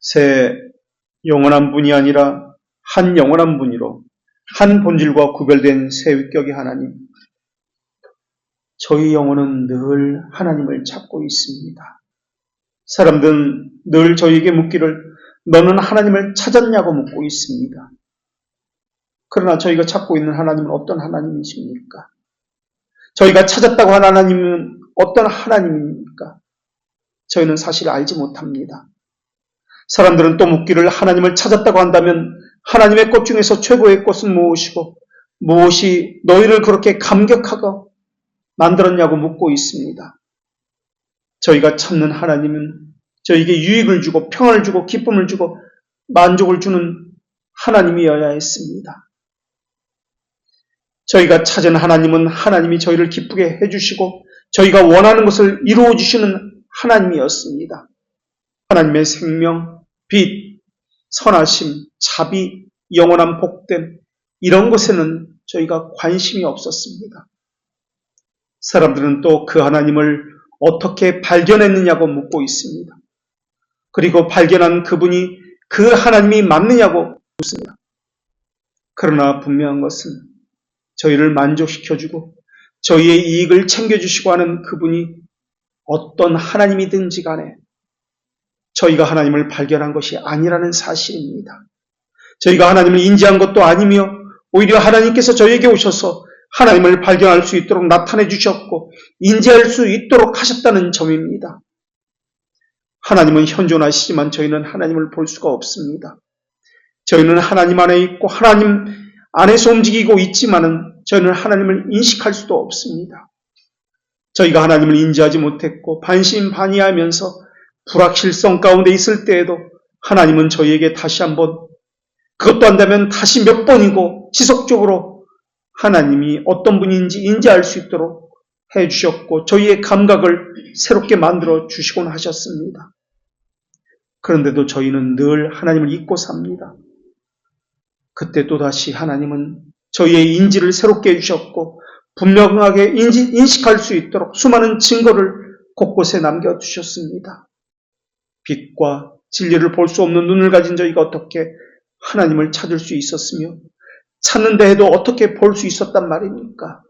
새 영원한 분이 아니라 한 영원한 분이로 한 본질과 구별된 새 위격의 하나님, 저희 영혼은 늘 하나님을 찾고 있습니다. 사람들은 늘 저희에게 묻기를 너는 하나님을 찾았냐고 묻고 있습니다. 그러나 저희가 찾고 있는 하나님은 어떤 하나님이십니까? 저희가 찾았다고 하는 하나님은 어떤 하나님입니까? 저희는 사실 알지 못합니다. 사람들은 또 묻기를 하나님을 찾았다고 한다면 하나님의 것 중에서 최고의 것은 무엇이고 무엇이 너희를 그렇게 감격하고 만들었냐고 묻고 있습니다. 저희가 찾는 하나님은 저희에게 유익을 주고 평안을 주고 기쁨을 주고 만족을 주는 하나님이어야 했습니다. 저희가 찾은 하나님은 하나님이 저희를 기쁘게 해주시고 저희가 원하는 것을 이루어주시는 하나님이었습니다. 하나님의 생명, 빛, 선하심, 자비, 영원한 복됨, 이런 것에는 저희가 관심이 없었습니다. 사람들은 또 그 하나님을 어떻게 발견했느냐고 묻고 있습니다. 그리고 발견한 그분이 그 하나님이 맞느냐고 묻습니다. 그러나 분명한 것은 저희를 만족시켜주고 저희의 이익을 챙겨주시고 하는 그분이 어떤 하나님이든지 간에 저희가 하나님을 발견한 것이 아니라는 사실입니다. 저희가 하나님을 인지한 것도 아니며 오히려 하나님께서 저희에게 오셔서 하나님을 발견할 수 있도록 나타내 주셨고 인지할 수 있도록 하셨다는 점입니다. 하나님은 현존하시지만 저희는 하나님을 볼 수가 없습니다. 저희는 하나님 안에 있고 하나님 안에서 움직이고 있지만은 저희는 하나님을 인식할 수도 없습니다. 저희가 하나님을 인지하지 못했고 반신반의하면서 불확실성 가운데 있을 때에도 하나님은 저희에게 다시 한번, 그것도 한다면 다시 몇 번이고 지속적으로 하나님이 어떤 분인지 인지할 수 있도록 해주셨고 저희의 감각을 새롭게 만들어 주시곤 하셨습니다. 그런데도 저희는 늘 하나님을 잊고 삽니다. 그때 또다시 하나님은 저희의 인지를 새롭게 해주셨고 분명하게 인식할 수 있도록 수많은 증거를 곳곳에 남겨두셨습니다. 빛과 진리를 볼 수 없는 눈을 가진 저희가 어떻게 하나님을 찾을 수 있었으며 찾는다 해도 어떻게 볼 수 있었단 말입니까?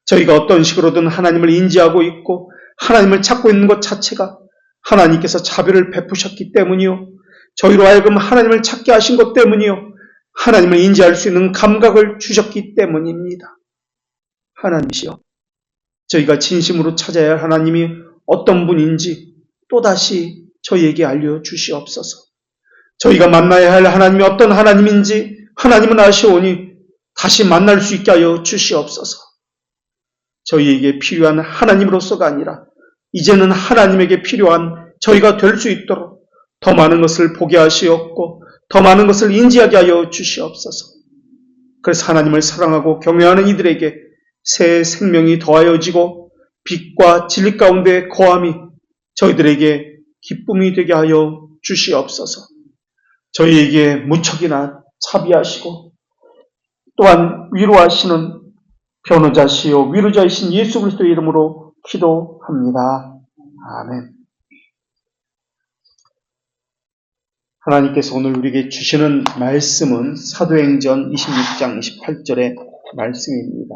저희가 어떤 식으로든 하나님을 인지하고 있고 하나님을 찾고 있는 것 자체가 하나님께서 자비를 베푸셨기 때문이요, 저희로 하여금 하나님을 찾게 하신 것 때문이요, 하나님을 인지할 수 있는 감각을 주셨기 때문입니다. 하나님이시여, 저희가 진심으로 찾아야 할 하나님이 어떤 분인지 또다시 저희에게 알려주시옵소서. 저희가 만나야 할 하나님이 어떤 하나님인지 하나님은 아시오니 다시 만날 수 있게 하여 주시옵소서. 저희에게 필요한 하나님으로서가 아니라 이제는 하나님에게 필요한 저희가 될 수 있도록 더 많은 것을 보게 하시옵고 더 많은 것을 인지하게 하여 주시옵소서. 그래서 하나님을 사랑하고 경외하는 이들에게 새 생명이 더하여지고 빛과 진리 가운데 거함이 저희들에게 기쁨이 되게 하여 주시옵소서. 저희에게 무척이나 자비하시고 또한 위로하시는 변호자시요 위로자이신 예수 그리스도의 이름으로 기도합니다. 아멘. 하나님께서 오늘 우리에게 주시는 말씀은 사도행전 26장 28절의 말씀입니다.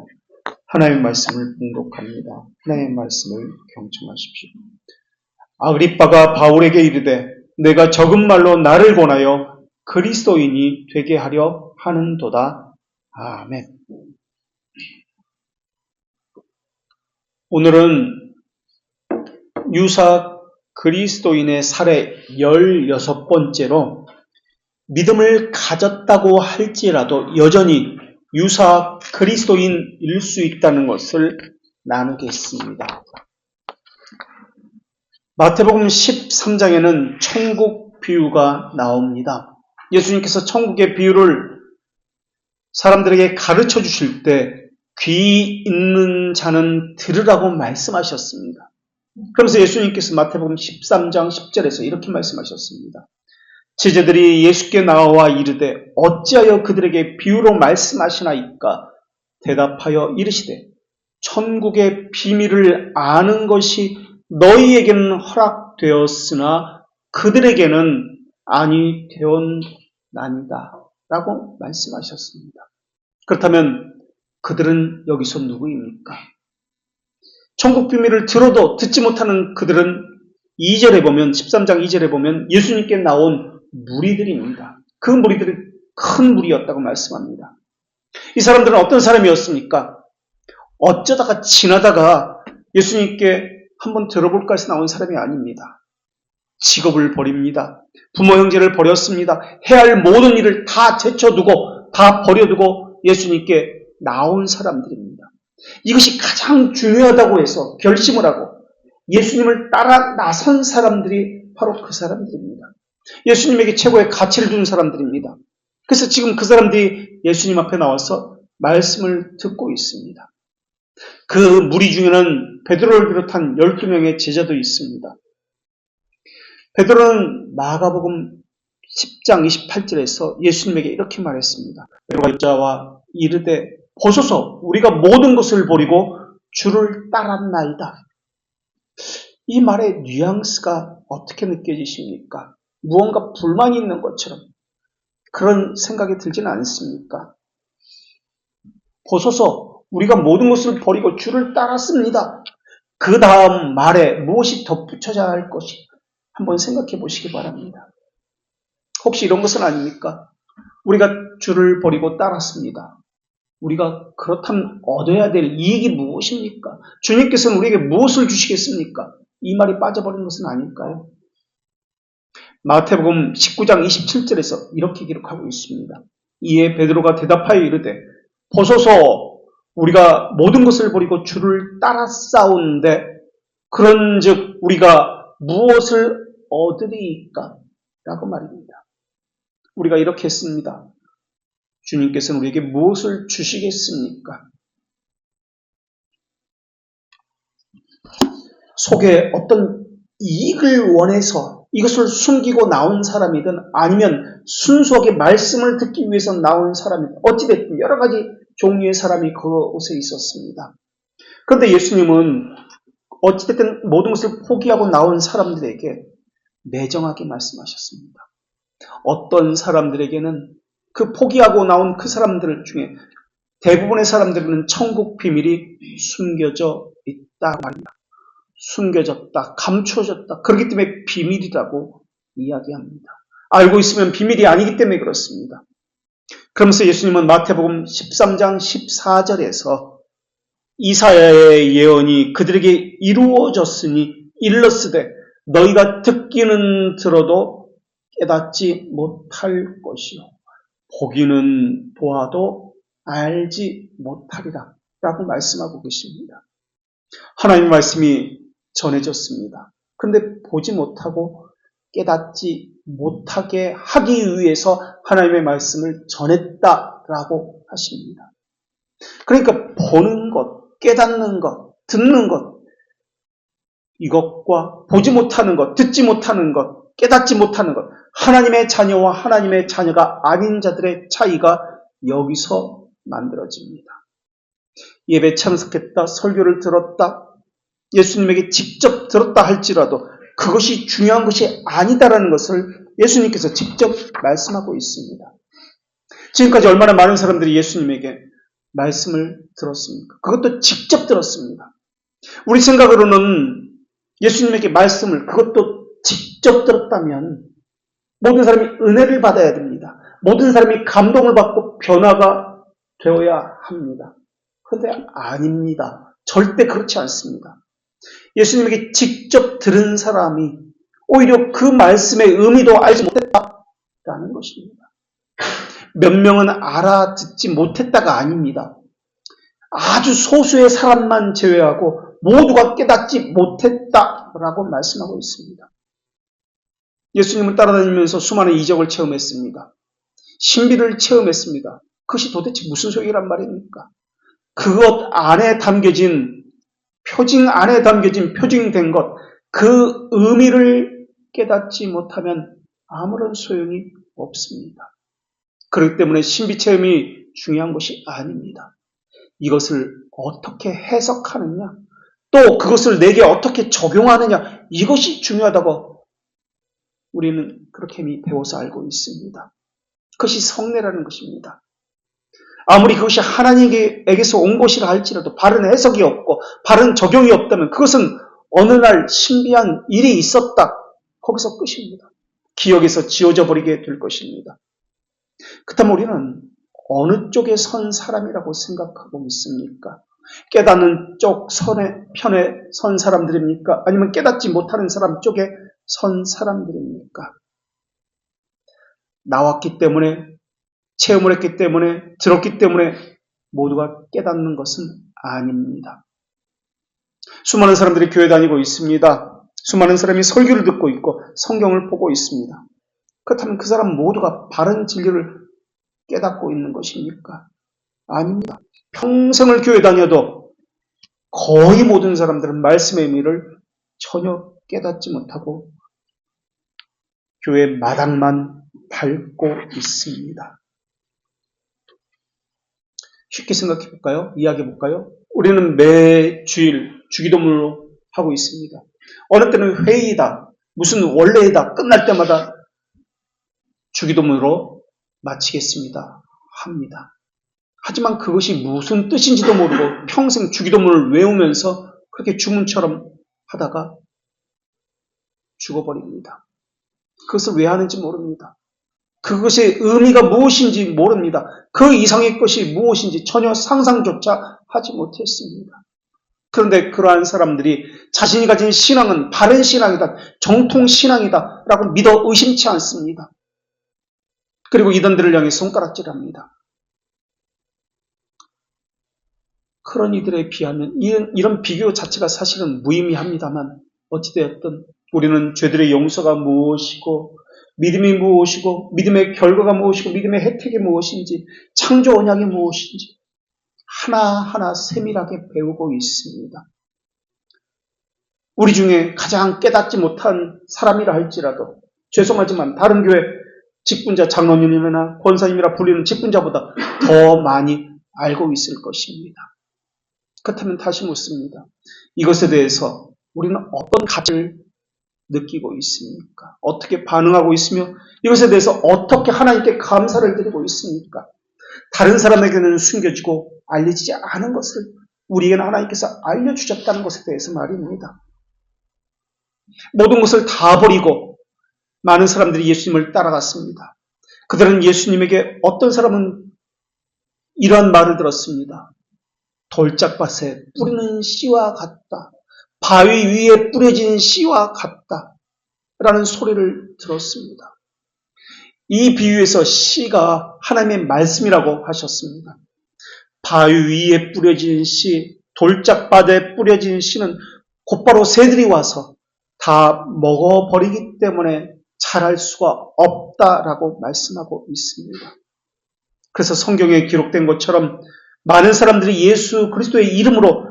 하나님의 말씀을 봉독합니다. 하나님의 말씀을 경청하십시오. 아그리빠가 바울에게 이르되 내가 적은 말로 나를 권하여 그리스도인이 되게 하려 하는도다. 아멘. 오늘은 유사 그리스도인의 사례 16번째로 믿음을 가졌다고 할지라도 여전히 유사 그리스도인일 수 있다는 것을 나누겠습니다. 마태복음 13장에는 천국 비유가 나옵니다. 예수님께서 천국의 비유를 사람들에게 가르쳐 주실 때 귀 있는 자는 들으라고 말씀하셨습니다. 그러면서 예수님께서 마태복음 13장 10절에서 이렇게 말씀하셨습니다. 제자들이 예수께 나와 이르되 어찌하여 그들에게 비유로 말씀하시나이까? 대답하여 이르시되 천국의 비밀을 아는 것이 너희에게는 허락되었으나 그들에게는 아니 되었나이다 라고 말씀하셨습니다. 그렇다면 그들은 여기서 누구입니까? 천국 비밀을 들어도 듣지 못하는 그들은 2절에 보면 13장 2절에 보면 예수님께 나온 무리들입니다. 그 무리들이 큰 무리였다고 말씀합니다. 이 사람들은 어떤 사람이었습니까? 어쩌다가 지나다가 예수님께 한번 들어볼까 해서 나온 사람이 아닙니다. 직업을 버립니다. 부모 형제를 버렸습니다. 해야 할 모든 일을 다 제쳐두고 다 버려두고 예수님께 나온 사람들입니다. 이것이 가장 중요하다고 해서 결심을 하고 예수님을 따라 나선 사람들이 바로 그 사람들입니다. 예수님에게 최고의 가치를 둔 사람들입니다. 그래서 지금 그 사람들이 예수님 앞에 나와서 말씀을 듣고 있습니다. 그 무리 중에는 베드로를 비롯한 12명의 제자도 있습니다. 베드로는 마가복음 10장 28절에서 예수님에게 이렇게 말했습니다. 베드로가 여자와 이르되 보소서 우리가 모든 것을 버리고 주를 따랐나이다. 이 말의 뉘앙스가 어떻게 느껴지십니까? 무언가 불만이 있는 것처럼 그런 생각이 들지는 않습니까? 보소서 우리가 모든 것을 버리고 주를 따랐습니다. 그 다음 말에 무엇이 덧붙여져야 할 것이 한번 생각해 보시기 바랍니다. 혹시 이런 것은 아닙니까? 우리가 주를 버리고 따랐습니다. 우리가 그렇다면 얻어야 될 이익이 무엇입니까? 주님께서는 우리에게 무엇을 주시겠습니까? 이 말이 빠져버린 것은 아닐까요? 마태복음 19장 27절에서 이렇게 기록하고 있습니다. 이에 베드로가 대답하여 이르되 보소서 우리가 모든 것을 버리고 주를 따랐사온데 그런즉 우리가 무엇을 얻으리이까? 라고 말입니다. 우리가 이렇게 했습니다. 주님께서는 우리에게 무엇을 주시겠습니까? 속에 어떤 이익을 원해서 이것을 숨기고 나온 사람이든 아니면 순수하게 말씀을 듣기 위해서 나온 사람이든 어찌됐든 여러 가지 종류의 사람이 그곳에 있었습니다. 그런데 예수님은 어찌됐든 모든 것을 포기하고 나온 사람들에게 매정하게 말씀하셨습니다. 어떤 사람들에게는 그 포기하고 나온 그 사람들 중에 대부분의 사람들은 천국 비밀이 숨겨져 있다 말입니다. 숨겨졌다, 감추어졌다. 그렇기 때문에 비밀이라고 이야기합니다. 알고 있으면 비밀이 아니기 때문에 그렇습니다. 그러면서 예수님은 마태복음 13장 14절에서 이사야의 예언이 그들에게 이루어졌으니 일렀으되 너희가 듣기는 들어도 깨닫지 못할 것이요 보기는 보아도 알지 못하리라 라고 말씀하고 계십니다. 하나님의 말씀이 전해졌습니다. 그런데 보지 못하고 깨닫지 못하게 하기 위해서 하나님의 말씀을 전했다라고 하십니다. 그러니까 보는 것, 깨닫는 것, 듣는 것, 이것과 보지 못하는 것, 듣지 못하는 것, 깨닫지 못하는 것, 하나님의 자녀와 하나님의 자녀가 아닌 자들의 차이가 여기서 만들어집니다. 예배 참석했다, 설교를 들었다, 예수님에게 직접 들었다 할지라도 그것이 중요한 것이 아니다라는 것을 예수님께서 직접 말씀하고 있습니다. 지금까지 얼마나 많은 사람들이 예수님에게 말씀을 들었습니까? 그것도 직접 들었습니다. 우리 생각으로는 예수님에게 말씀을 그것도 직접 들었다면 모든 사람이 은혜를 받아야 됩니다. 모든 사람이 감동을 받고 변화가 되어야 합니다. 그런데 아닙니다. 절대 그렇지 않습니다. 예수님에게 직접 들은 사람이 오히려 그 말씀의 의미도 알지 못했다라는 것입니다. 몇 명은 알아듣지 못했다가 아닙니다. 아주 소수의 사람만 제외하고 모두가 깨닫지 못했다라고 말씀하고 있습니다. 예수님을 따라다니면서 수많은 이적을 체험했습니다. 신비를 체험했습니다. 그것이 도대체 무슨 소리란 말입니까? 그것 안에 담겨진 표징 안에 담겨진 표징된 것, 그 의미를 깨닫지 못하면 아무런 소용이 없습니다. 그렇기 때문에 신비체험이 중요한 것이 아닙니다. 이것을 어떻게 해석하느냐, 또 그것을 내게 어떻게 적용하느냐, 이것이 중요하다고 우리는 그렇게 이미 배워서 알고 있습니다. 그것이 성례라는 것입니다. 아무리 그것이 하나님에게서 온 것이라 할지라도 바른 해석이 없고 바른 적용이 없다면 그것은 어느 날 신비한 일이 있었다. 거기서 끝입니다. 기억에서 지워져 버리게 될 것입니다. 그렇다면 우리는 어느 쪽에 선 사람이라고 생각하고 있습니까? 깨닫는 쪽 편에 선 사람들입니까? 아니면 깨닫지 못하는 사람 쪽에 선 사람들입니까? 나왔기 때문에, 체험을 했기 때문에, 들었기 때문에 모두가 깨닫는 것은 아닙니다. 수많은 사람들이 교회 다니고 있습니다. 수많은 사람이 설교를 듣고 있고 성경을 보고 있습니다. 그렇다면 그 사람 모두가 바른 진리를 깨닫고 있는 것입니까? 아닙니다. 평생을 교회 다녀도 거의 모든 사람들은 말씀의 의미를 전혀 깨닫지 못하고 교회 마당만 밟고 있습니다. 쉽게 생각해 볼까요? 이야기해 볼까요? 우리는 매 주일 주기도문으로 하고 있습니다. 어느 때는 회의다, 무슨 원래이다 끝날 때마다 주기도문으로 마치겠습니다. 합니다. 하지만 그것이 무슨 뜻인지도 모르고 평생 주기도문을 외우면서 그렇게 주문처럼 하다가 죽어버립니다. 그것을 왜 하는지 모릅니다. 그것의 의미가 무엇인지 모릅니다. 그 이상의 것이 무엇인지 전혀 상상조차 하지 못했습니다. 그런데 그러한 사람들이 자신이 가진 신앙은 바른 신앙이다, 정통 신앙이다 라고 믿어 의심치 않습니다. 그리고 이단들을 향해 손가락질합니다. 그런 이들에 비하면 이런 비교 자체가 사실은 무의미합니다만 어찌되었든 우리는 죄들의 용서가 무엇이고 믿음이 무엇이고 믿음의 결과가 무엇이고 믿음의 혜택이 무엇인지 창조 언약이 무엇인지 하나하나 세밀하게 배우고 있습니다. 우리 중에 가장 깨닫지 못한 사람이라 할지라도 죄송하지만 다른 교회 직분자 장로님이나 권사님이라 불리는 직분자보다 더 많이 알고 있을 것입니다. 그렇다면 다시 묻습니다. 이것에 대해서 우리는 어떤 가치를 느끼고 있습니까? 어떻게 반응하고 있으며 이것에 대해서 어떻게 하나님께 감사를 드리고 있습니까? 다른 사람에게는 숨겨지고 알려지지 않은 것을 우리에게는 하나님께서 알려주셨다는 것에 대해서 말입니다. 모든 것을 다 버리고 많은 사람들이 예수님을 따라갔습니다. 그들은 예수님에게 어떤 사람은 이러한 말을 들었습니다. 돌짝밭에 뿌리는 씨와 같다. 바위 위에 뿌려진 씨와 같다. 라는 소리를 들었습니다. 이 비유에서 씨가 하나님의 말씀이라고 하셨습니다. 바위 위에 뿌려진 씨, 돌짝밭에 뿌려진 씨는 곧바로 새들이 와서 다 먹어버리기 때문에 자랄 수가 없다라고 말씀하고 있습니다. 그래서 성경에 기록된 것처럼 많은 사람들이 예수 그리스도의 이름으로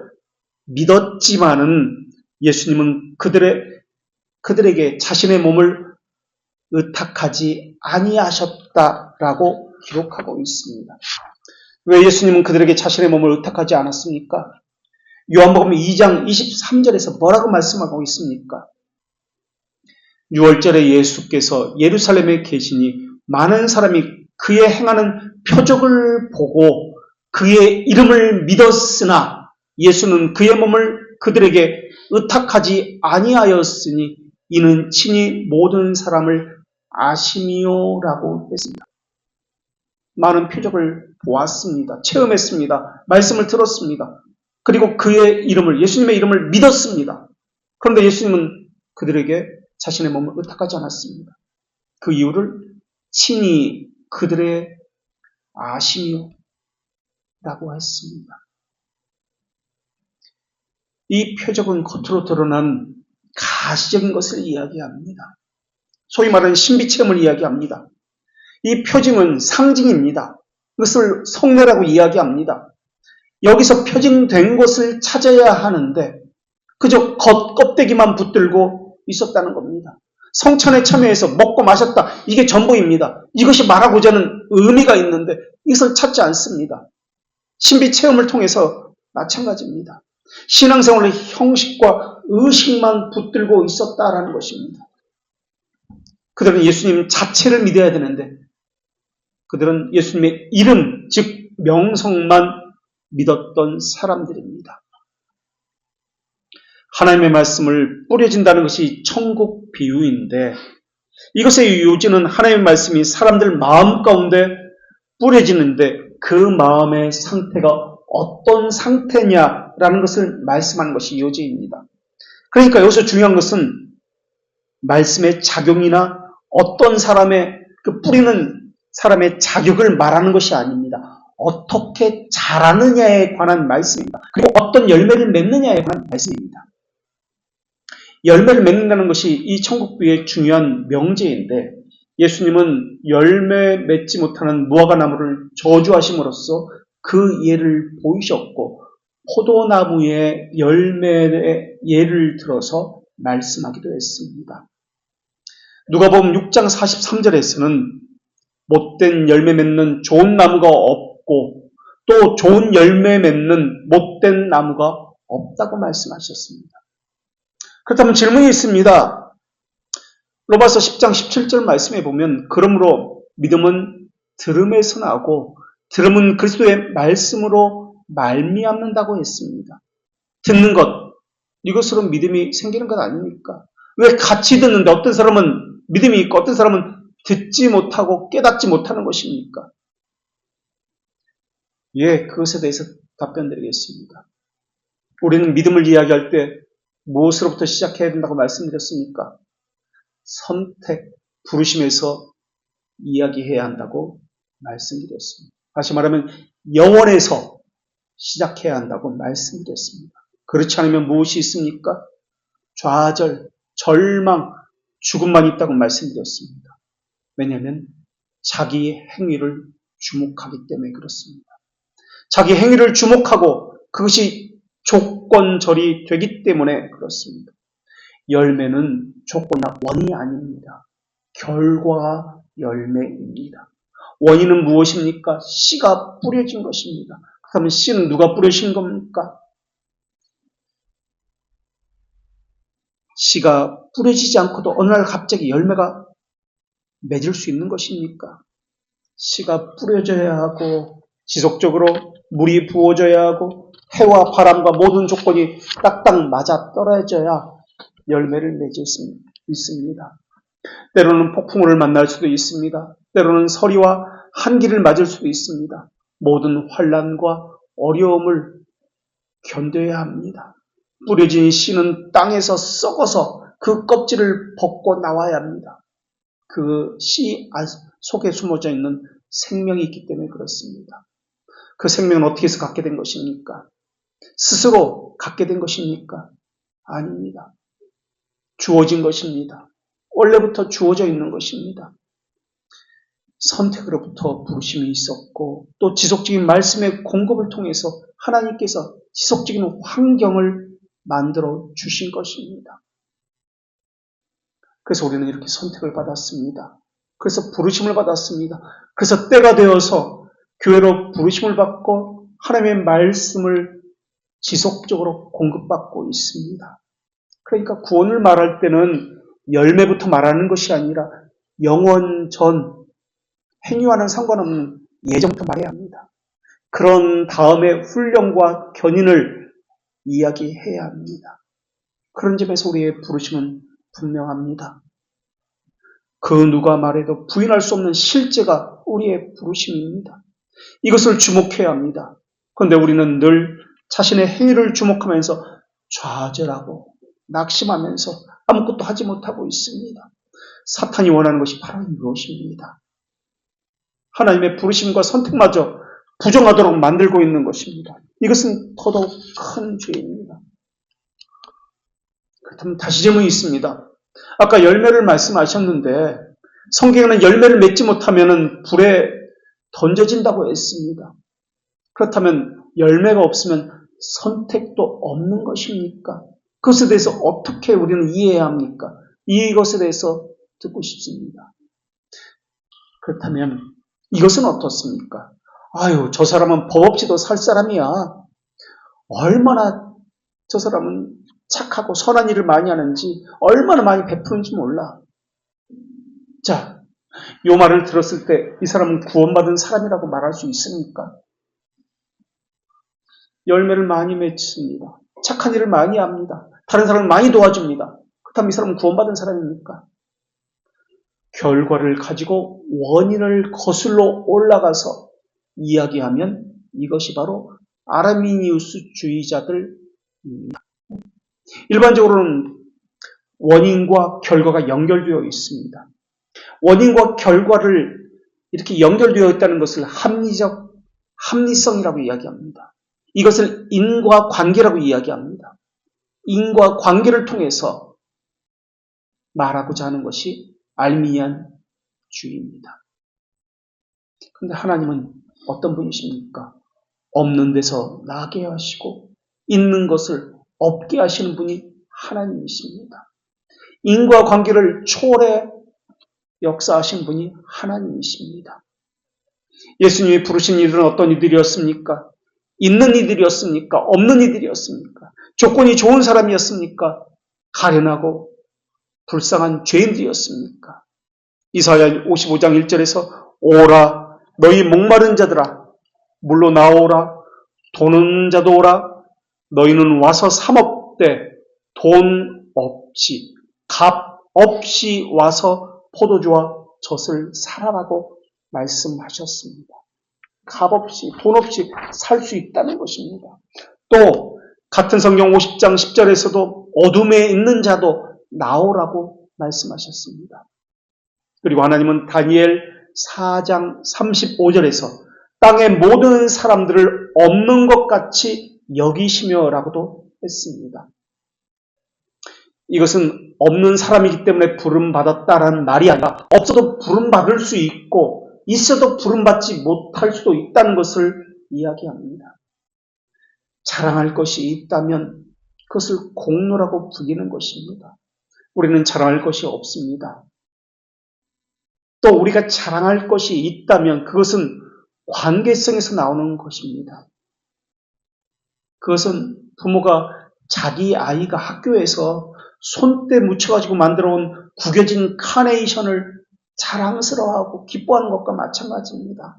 믿었지만은 예수님은 그들에게 자신의 몸을 의탁하지 아니하셨다라고 기록하고 있습니다. 왜 예수님은 그들에게 자신의 몸을 의탁하지 않았습니까? 요한복음 2장 23절에서 뭐라고 말씀하고 있습니까? 6월절에 예수께서 예루살렘에 계시니 많은 사람이 그의 행하는 표적을 보고 그의 이름을 믿었으나 예수는 그의 몸을 그들에게 의탁하지 아니하였으니 이는 친히 모든 사람을 아심이요라고 했습니다. 많은 표적을 보았습니다. 체험했습니다. 말씀을 들었습니다. 그리고 그의 이름을, 예수님의 이름을 믿었습니다. 그런데 예수님은 그들에게 자신의 몸을 의탁하지 않았습니다. 그 이유를 친히 그들의 아심이요 라고 했습니다. 이 표적은 겉으로 드러난 가시적인 것을 이야기합니다. 소위 말하는 신비체험을 이야기합니다. 이 표징은 상징입니다. 그것을 성례라고 이야기합니다. 여기서 표징된 것을 찾아야 하는데 그저 겉껍데기만 붙들고 있었다는 겁니다. 성찬에 참여해서 먹고 마셨다. 이게 전부입니다. 이것이 말하고자 하는 의미가 있는데 이것을 찾지 않습니다. 신비체험을 통해서 마찬가지입니다. 신앙생활의 형식과 의식만 붙들고 있었다라는 것입니다. 그들은 예수님 자체를 믿어야 되는데 그들은 예수님의 이름, 즉 명성만 믿었던 사람들입니다. 하나님의 말씀을 뿌려진다는 것이 천국 비유인데 이것의 요지는 하나님의 말씀이 사람들 마음 가운데 뿌려지는데 그 마음의 상태가 어떤 상태냐라는 것을 말씀하는 것이 요지입니다. 그러니까 여기서 중요한 것은 말씀의 작용이나 어떤 사람의 그 뿌리는 사람의 자격을 말하는 것이 아닙니다. 어떻게 자라느냐에 관한 말씀입니다. 그리고 어떤 열매를 맺느냐에 관한 말씀입니다. 열매를 맺는다는 것이 이 천국부의 중요한 명제인데 예수님은 열매 맺지 못하는 무화과나무를 저주하심으로써 그 예를 보이셨고 포도나무의 열매의 예를 들어서 말씀하기도 했습니다. 누가복음 6장 43절에서는 못된 열매 맺는 좋은 나무가 없고 또 좋은 열매 맺는 못된 나무가 없다고 말씀하셨습니다. 그렇다면 질문이 있습니다. 로마서 10장 17절 말씀에 보면 그러므로 믿음은 들음에서 나고 들음은 그리스도의 말씀으로 말미암는다고 했습니다. 듣는 것, 이것으로 믿음이 생기는 것 아닙니까? 왜 같이 듣는데 어떤 사람은 믿음이 있고 어떤 사람은 듣지 못하고 깨닫지 못하는 것입니까? 예, 그것에 대해서 답변 드리겠습니다. 우리는 믿음을 이야기할 때 무엇으로부터 시작해야 된다고 말씀드렸습니까? 선택, 부르심에서 이야기해야 한다고 말씀드렸습니다. 다시 말하면 영원에서 시작해야 한다고 말씀드렸습니다. 그렇지 않으면 무엇이 있습니까? 좌절, 절망, 죽음만 있다고 말씀드렸습니다. 왜냐하면 자기 행위를 주목하기 때문에 그렇습니다. 자기 행위를 주목하고 그것이 조건절이 되기 때문에 그렇습니다. 열매는 조건이나 원인이 아닙니다. 결과 열매입니다. 원인은 무엇입니까? 씨가 뿌려진 것입니다. 그렇다면 씨는 누가 뿌려진 겁니까? 씨가 뿌려지지 않고도 어느 날 갑자기 열매가 맺을 수 있는 것입니까? 씨가 뿌려져야 하고 지속적으로 물이 부어져야 하고 해와 바람과 모든 조건이 딱딱 맞아 떨어져야 열매를 맺을 수 있습니다. 때로는 폭풍우를 만날 수도 있습니다. 때로는 서리와 한기를 맞을 수도 있습니다. 모든 환난과 어려움을 견뎌야 합니다. 뿌려진 씨는 땅에서 썩어서 그 껍질을 벗고 나와야 합니다. 그 씨 속에 숨어져 있는 생명이 있기 때문에 그렇습니다. 그 생명은 어떻게 해서 갖게 된 것입니까? 스스로 갖게 된 것입니까? 아닙니다. 주어진 것입니다. 원래부터 주어져 있는 것입니다. 선택으로부터 부르심이 있었고 또 지속적인 말씀의 공급을 통해서 하나님께서 지속적인 환경을 만들어 주신 것입니다. 그래서 우리는 이렇게 선택을 받았습니다. 그래서 부르심을 받았습니다. 그래서 때가 되어서 교회로 부르심을 받고 하나님의 말씀을 지속적으로 공급받고 있습니다. 그러니까 구원을 말할 때는 열매부터 말하는 것이 아니라 영원 전 행위와는 상관없는 예정부터 말해야 합니다. 그런 다음에 훈련과 견인을 이야기해야 합니다. 그런 점에서 우리의 부르심은 분명합니다. 그 누가 말해도 부인할 수 없는 실제가 우리의 부르심입니다. 이것을 주목해야 합니다. 그런데 우리는 늘 자신의 행위를 주목하면서 좌절하고 낙심하면서 아무것도 하지 못하고 있습니다. 사탄이 원하는 것이 바로 이것입니다. 하나님의 부르심과 선택마저 부정하도록 만들고 있는 것입니다. 이것은 더더욱 큰 죄입니다. 그렇다면 다시 질문이 있습니다. 아까 열매를 말씀하셨는데 성경에는 열매를 맺지 못하면 불에 던져진다고 했습니다. 그렇다면 열매가 없으면 선택도 없는 것입니까? 그것에 대해서 어떻게 우리는 이해해야 합니까? 이것에 대해서 듣고 싶습니다. 그렇다면 이것은 어떻습니까? 아유, 저 사람은 법 없이도 살 사람이야. 얼마나 저 사람은 착하고 선한 일을 많이 하는지, 얼마나 많이 베푸는지 몰라. 자, 이 말을 들었을 때 이 사람은 구원받은 사람이라고 말할 수 있습니까? 열매를 많이 맺습니다. 착한 일을 많이 합니다. 다른 사람을 많이 도와줍니다. 그렇다면 이 사람은 구원받은 사람입니까? 결과를 가지고 원인을 거슬러 올라가서 이야기하면 이것이 바로 아르미니우스주의자들입니다. 일반적으로는 원인과 결과가 연결되어 있습니다. 원인과 결과를 이렇게 연결되어 있다는 것을 합리성이라고 이야기합니다. 이것을 인과관계라고 이야기합니다. 인과관계를 통해서 말하고자 하는 것이 알미니안주의입니다. 그런데 하나님은 어떤 분이십니까? 없는 데서 나게 하시고 있는 것을 없게 하시는 분이 하나님이십니다. 인과관계를 초월해 역사하신 분이 하나님이십니다. 예수님이 부르신 이들은 어떤 이들이었습니까? 있는 이들이었습니까? 없는 이들이었습니까? 조건이 좋은 사람이었습니까? 가련하고 불쌍한 죄인들이었습니까? 이사야 55장 1절에서 오라 너희 목마른 자들아 물로 나오라 도는 자도 오라 너희는 와서 사 먹되 돈 없이 값 없이 와서 포도주와 젖을 사라라고 말씀하셨습니다. 값 없이 돈 없이 살 수 있다는 것입니다. 또 같은 성경 50장 10절에서도 어둠에 있는 자도 나오라고 말씀하셨습니다. 그리고 하나님은 다니엘 4장 35절에서 땅의 모든 사람들을 없는 것 같이 여기시며라고도 했습니다. 이것은 없는 사람이기 때문에 부름받았다라는 말이 아니라 없어도 부름받을 수 있고 있어도 부름받지 못할 수도 있다는 것을 이야기합니다. 자랑할 것이 있다면 그것을 공로라고 불리는 것입니다. 우리는 자랑할 것이 없습니다. 또 우리가 자랑할 것이 있다면 그것은 관계성에서 나오는 것입니다. 그것은 부모가 자기 아이가 학교에서 손때 묻혀가지고 만들어온 구겨진 카네이션을 자랑스러워하고 기뻐하는 것과 마찬가지입니다.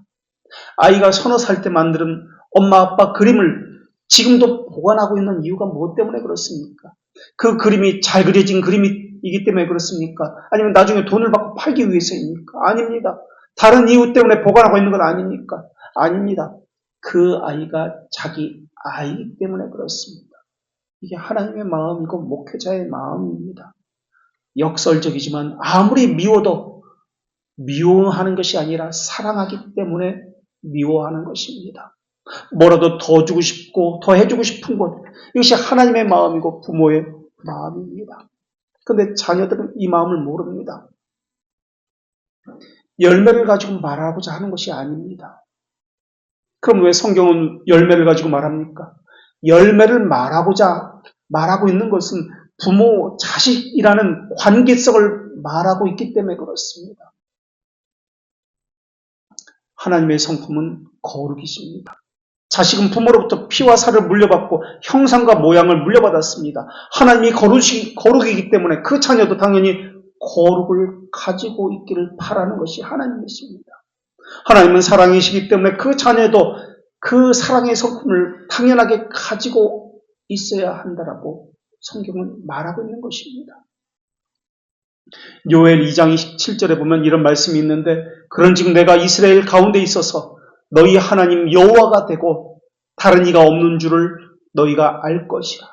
아이가 서너 살 때 만든 엄마 아빠 그림을 지금도 보관하고 있는 이유가 무엇 때문에 그렇습니까? 그 그림이 잘 그려진 그림이기 때문에 그렇습니까? 아니면 나중에 돈을 받고 팔기 위해서입니까? 아닙니다. 다른 이유 때문에 보관하고 있는 건 아닙니까? 아닙니다. 그 아이가 자기 아이기 때문에 그렇습니다. 이게 하나님의 마음이고 목회자의 마음입니다. 역설적이지만 아무리 미워도 미워하는 것이 아니라 사랑하기 때문에 미워하는 것입니다. 뭐라도 더 주고 싶고 더 해주고 싶은 것, 이것이 하나님의 마음이고 부모의 마음입니다. 그런데 자녀들은 이 마음을 모릅니다. 열매를 가지고 말하고자 하는 것이 아닙니다. 그럼 왜 성경은 열매를 가지고 말합니까? 열매를 말하고 있는 것은 부모, 자식이라는 관계성을 말하고 있기 때문에 그렇습니다. 하나님의 성품은 거룩이십니다. 자식은 부모로부터 피와 살을 물려받고 형상과 모양을 물려받았습니다. 하나님이 거룩이기 때문에 그 자녀도 당연히 거룩을 가지고 있기를 바라는 것이 하나님이십니다. 하나님은 사랑이시기 때문에 그 자녀도 그 사랑의 성품을 당연하게 가지고 있어야 한다라고 성경은 말하고 있는 것입니다. 요엘 2장 27절에 보면 이런 말씀이 있는데 그런즉 내가 이스라엘 가운데 있어서 너희 하나님 여호와가 되고 다른 이가 없는 줄을 너희가 알 것이라.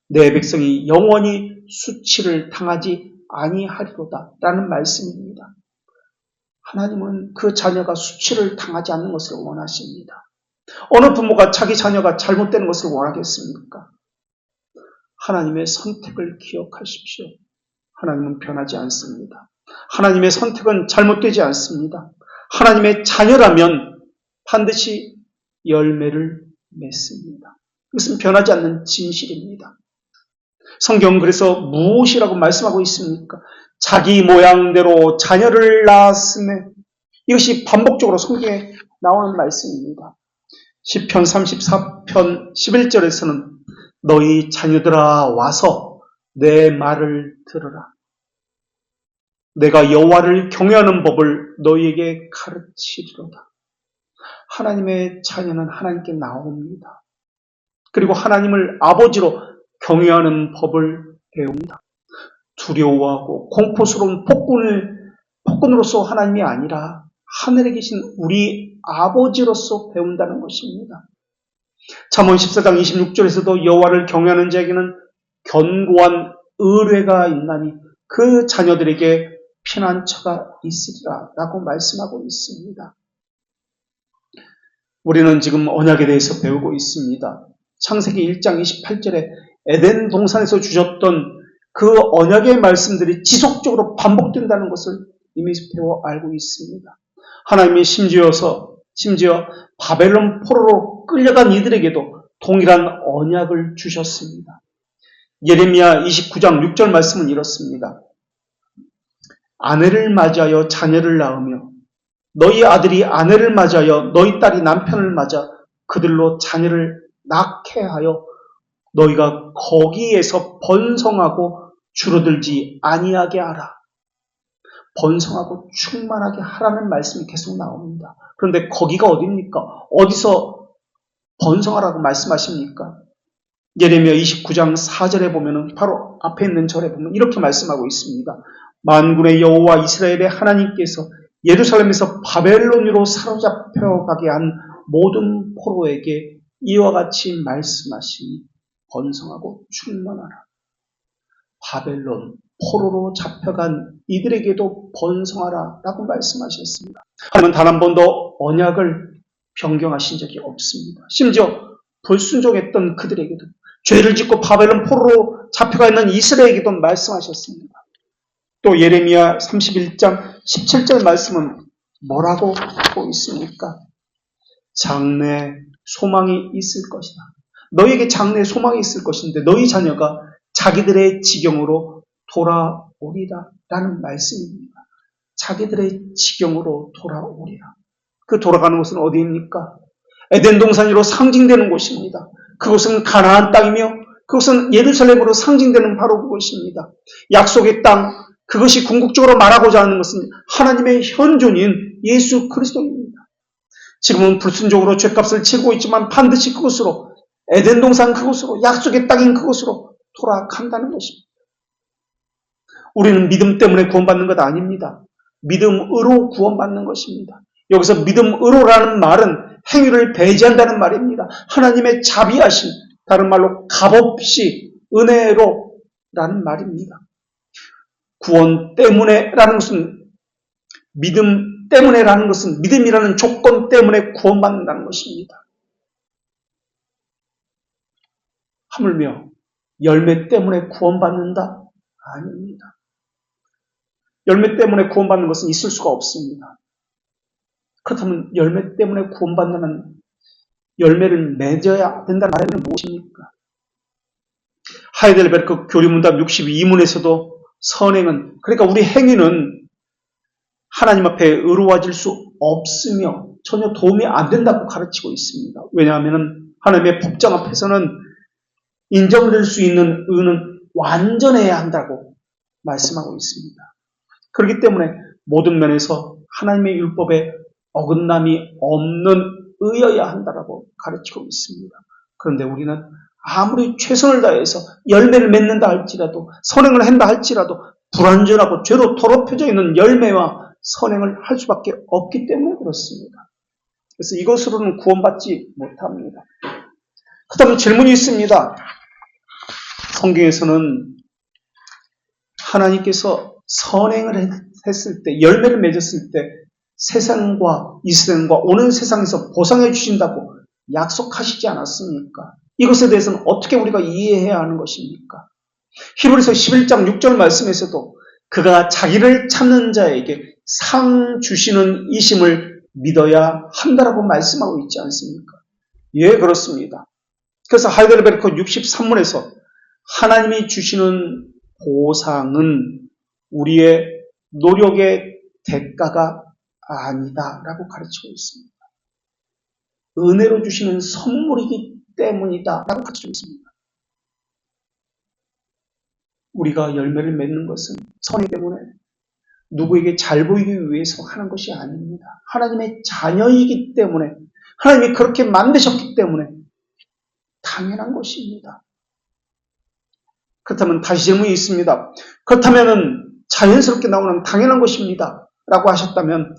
내 백성이 영원히 수치를 당하지 아니하리로다 라는 말씀입니다. 하나님은 그 자녀가 수치를 당하지 않는 것을 원하십니다. 어느 부모가 자기 자녀가 잘못되는 것을 원하겠습니까? 하나님의 선택을 기억하십시오. 하나님은 변하지 않습니다. 하나님의 선택은 잘못되지 않습니다. 하나님의 자녀라면 반드시 열매를 맺습니다. 이것은 변하지 않는 진실입니다. 성경은 그래서 무엇이라고 말씀하고 있습니까? 자기 모양대로 자녀를 낳았음에 이것이 반복적으로 성경에 나오는 말씀입니다. 시편 34편 11절에서는 너희 자녀들아 와서 내 말을 들으라. 내가 여호와를 경외하는 법을 너희에게 가르치리로다. 하나님의 자녀는 하나님께 나옵니다. 그리고 하나님을 아버지로 경외하는 법을 배웁니다. 두려워하고 공포스러운 폭군으로서 하나님이 아니라 하늘에 계신 우리 아버지로서 배운다는 것입니다. 잠언 14장 26절에서도 여호와를 경외하는 자에게는 견고한 의뢰가 있나니 그 자녀들에게 피난처가 있으리라 라고 말씀하고 있습니다. 우리는 지금 언약에 대해서 배우고 있습니다. 창세기 1장 28절에 에덴 동산에서 주셨던 그 언약의 말씀들이 지속적으로 반복된다는 것을 이미 배워 알고 있습니다. 하나님이 심지어 바벨론 포로로 끌려간 이들에게도 동일한 언약을 주셨습니다. 예레미야 29장 6절 말씀은 이렇습니다. 아내를 맞이하여 자녀를 낳으며 너희 아들이 아내를 맞이하여 너희 딸이 남편을 맞아 그들로 자녀를 낳게 하여 너희가 거기에서 번성하고 줄어들지 아니하게 하라. 번성하고 충만하게 하라는 말씀이 계속 나옵니다. 그런데 거기가 어디입니까? 어디서 번성하라고 말씀하십니까? 예레미야 29장 4절에 보면은 바로 앞에 있는 절에 보면 이렇게 말씀하고 있습니다. 만군의 여호와 이스라엘의 하나님께서 예루살렘에서 바벨론으로 사로잡혀가게 한 모든 포로에게 이와 같이 말씀하시니 번성하고 충만하라. 바벨론 포로로 잡혀간 이들에게도 번성하라 라고 말씀하셨습니다. 하나님은 단 한 번도 언약을 변경하신 적이 없습니다. 심지어 불순종했던 그들에게도 죄를 짓고 바벨론 포로로 잡혀가 있는 이스라엘에게도 말씀하셨습니다. 또 예레미야 31장 17절 말씀은 뭐라고 하고 있습니까? 장래 소망이 있을 것이다. 너희에게 장래 소망이 있을 것인데 너희 자녀가 자기들의 지경으로 돌아오리라 라는 말씀입니다. 자기들의 지경으로 돌아오리라. 그 돌아가는 곳은 어디입니까? 에덴 동산으로 상징되는 곳입니다. 그곳은 가나안 땅이며 그것은 예루살렘으로 상징되는 바로 그것입니다. 약속의 땅, 그것이 궁극적으로 말하고자 하는 것은 하나님의 현존인 예수 그리스도입니다. 지금은 불순종으로 죗값을 치르고 있지만 반드시 그곳으로, 에덴 동산 그곳으로, 약속의 땅인 그곳으로 돌아간다는 것입니다. 우리는 믿음 때문에 구원받는 것 아닙니다. 믿음으로 구원받는 것입니다. 여기서 믿음으로라는 말은 행위를 배제한다는 말입니다. 하나님의 자비하심, 다른 말로 값없이 은혜로라는 말입니다. 구원 때문에라는 것은 믿음 때문에라는 것은 믿음이라는 조건 때문에 구원받는다는 것입니다. 하물며 열매 때문에 구원받는다? 아닙니다. 열매 때문에 구원받는 것은 있을 수가 없습니다. 그렇다면 열매 때문에 구원받는 열매를 맺어야 된다는 말은 무엇입니까? 하이델베르크 교리문답 62문에서도 선행은, 그러니까 우리 행위는 하나님 앞에 의로워질 수 없으며 전혀 도움이 안 된다고 가르치고 있습니다. 왜냐하면 하나님의 법정 앞에서는 인정될 수 있는 의는 완전해야 한다고 말씀하고 있습니다. 그렇기 때문에 모든 면에서 하나님의 율법에 어긋남이 없는 의여야 한다고 가르치고 있습니다. 그런데 우리는 아무리 최선을 다해서 열매를 맺는다 할지라도, 선행을 한다 할지라도 불완전하고 죄로 더럽혀져 있는 열매와 선행을 할 수밖에 없기 때문에 그렇습니다. 그래서 이것으로는 구원받지 못합니다. 그다음에 질문이 있습니다. 성경에서는 하나님께서 선행을 했을 때, 열매를 맺었을 때 세상과 이스라엘과 오는 세상에서 보상해 주신다고 약속하시지 않았습니까? 이것에 대해서는 어떻게 우리가 이해해야 하는 것입니까? 히브리서 11장 6절 말씀에서도 그가 자기를 찾는 자에게 상 주시는 이심을 믿어야 한다라고 말씀하고 있지 않습니까? 예, 그렇습니다. 그래서 하이델베르크 63문에서 하나님이 주시는 보상은 우리의 노력의 대가가 아니다라고 가르치고 있습니다. 은혜로 주시는 선물이기 때문이다라고 가르치고 있습니다. 우리가 열매를 맺는 것은 선행 때문에, 누구에게 잘 보이기 위해서 하는 것이 아닙니다. 하나님의 자녀이기 때문에, 하나님이 그렇게 만드셨기 때문에 당연한 것입니다. 그렇다면 다시 질문이 있습니다. 그렇다면 자연스럽게 나오는 당연한 것입니다 라고 하셨다면,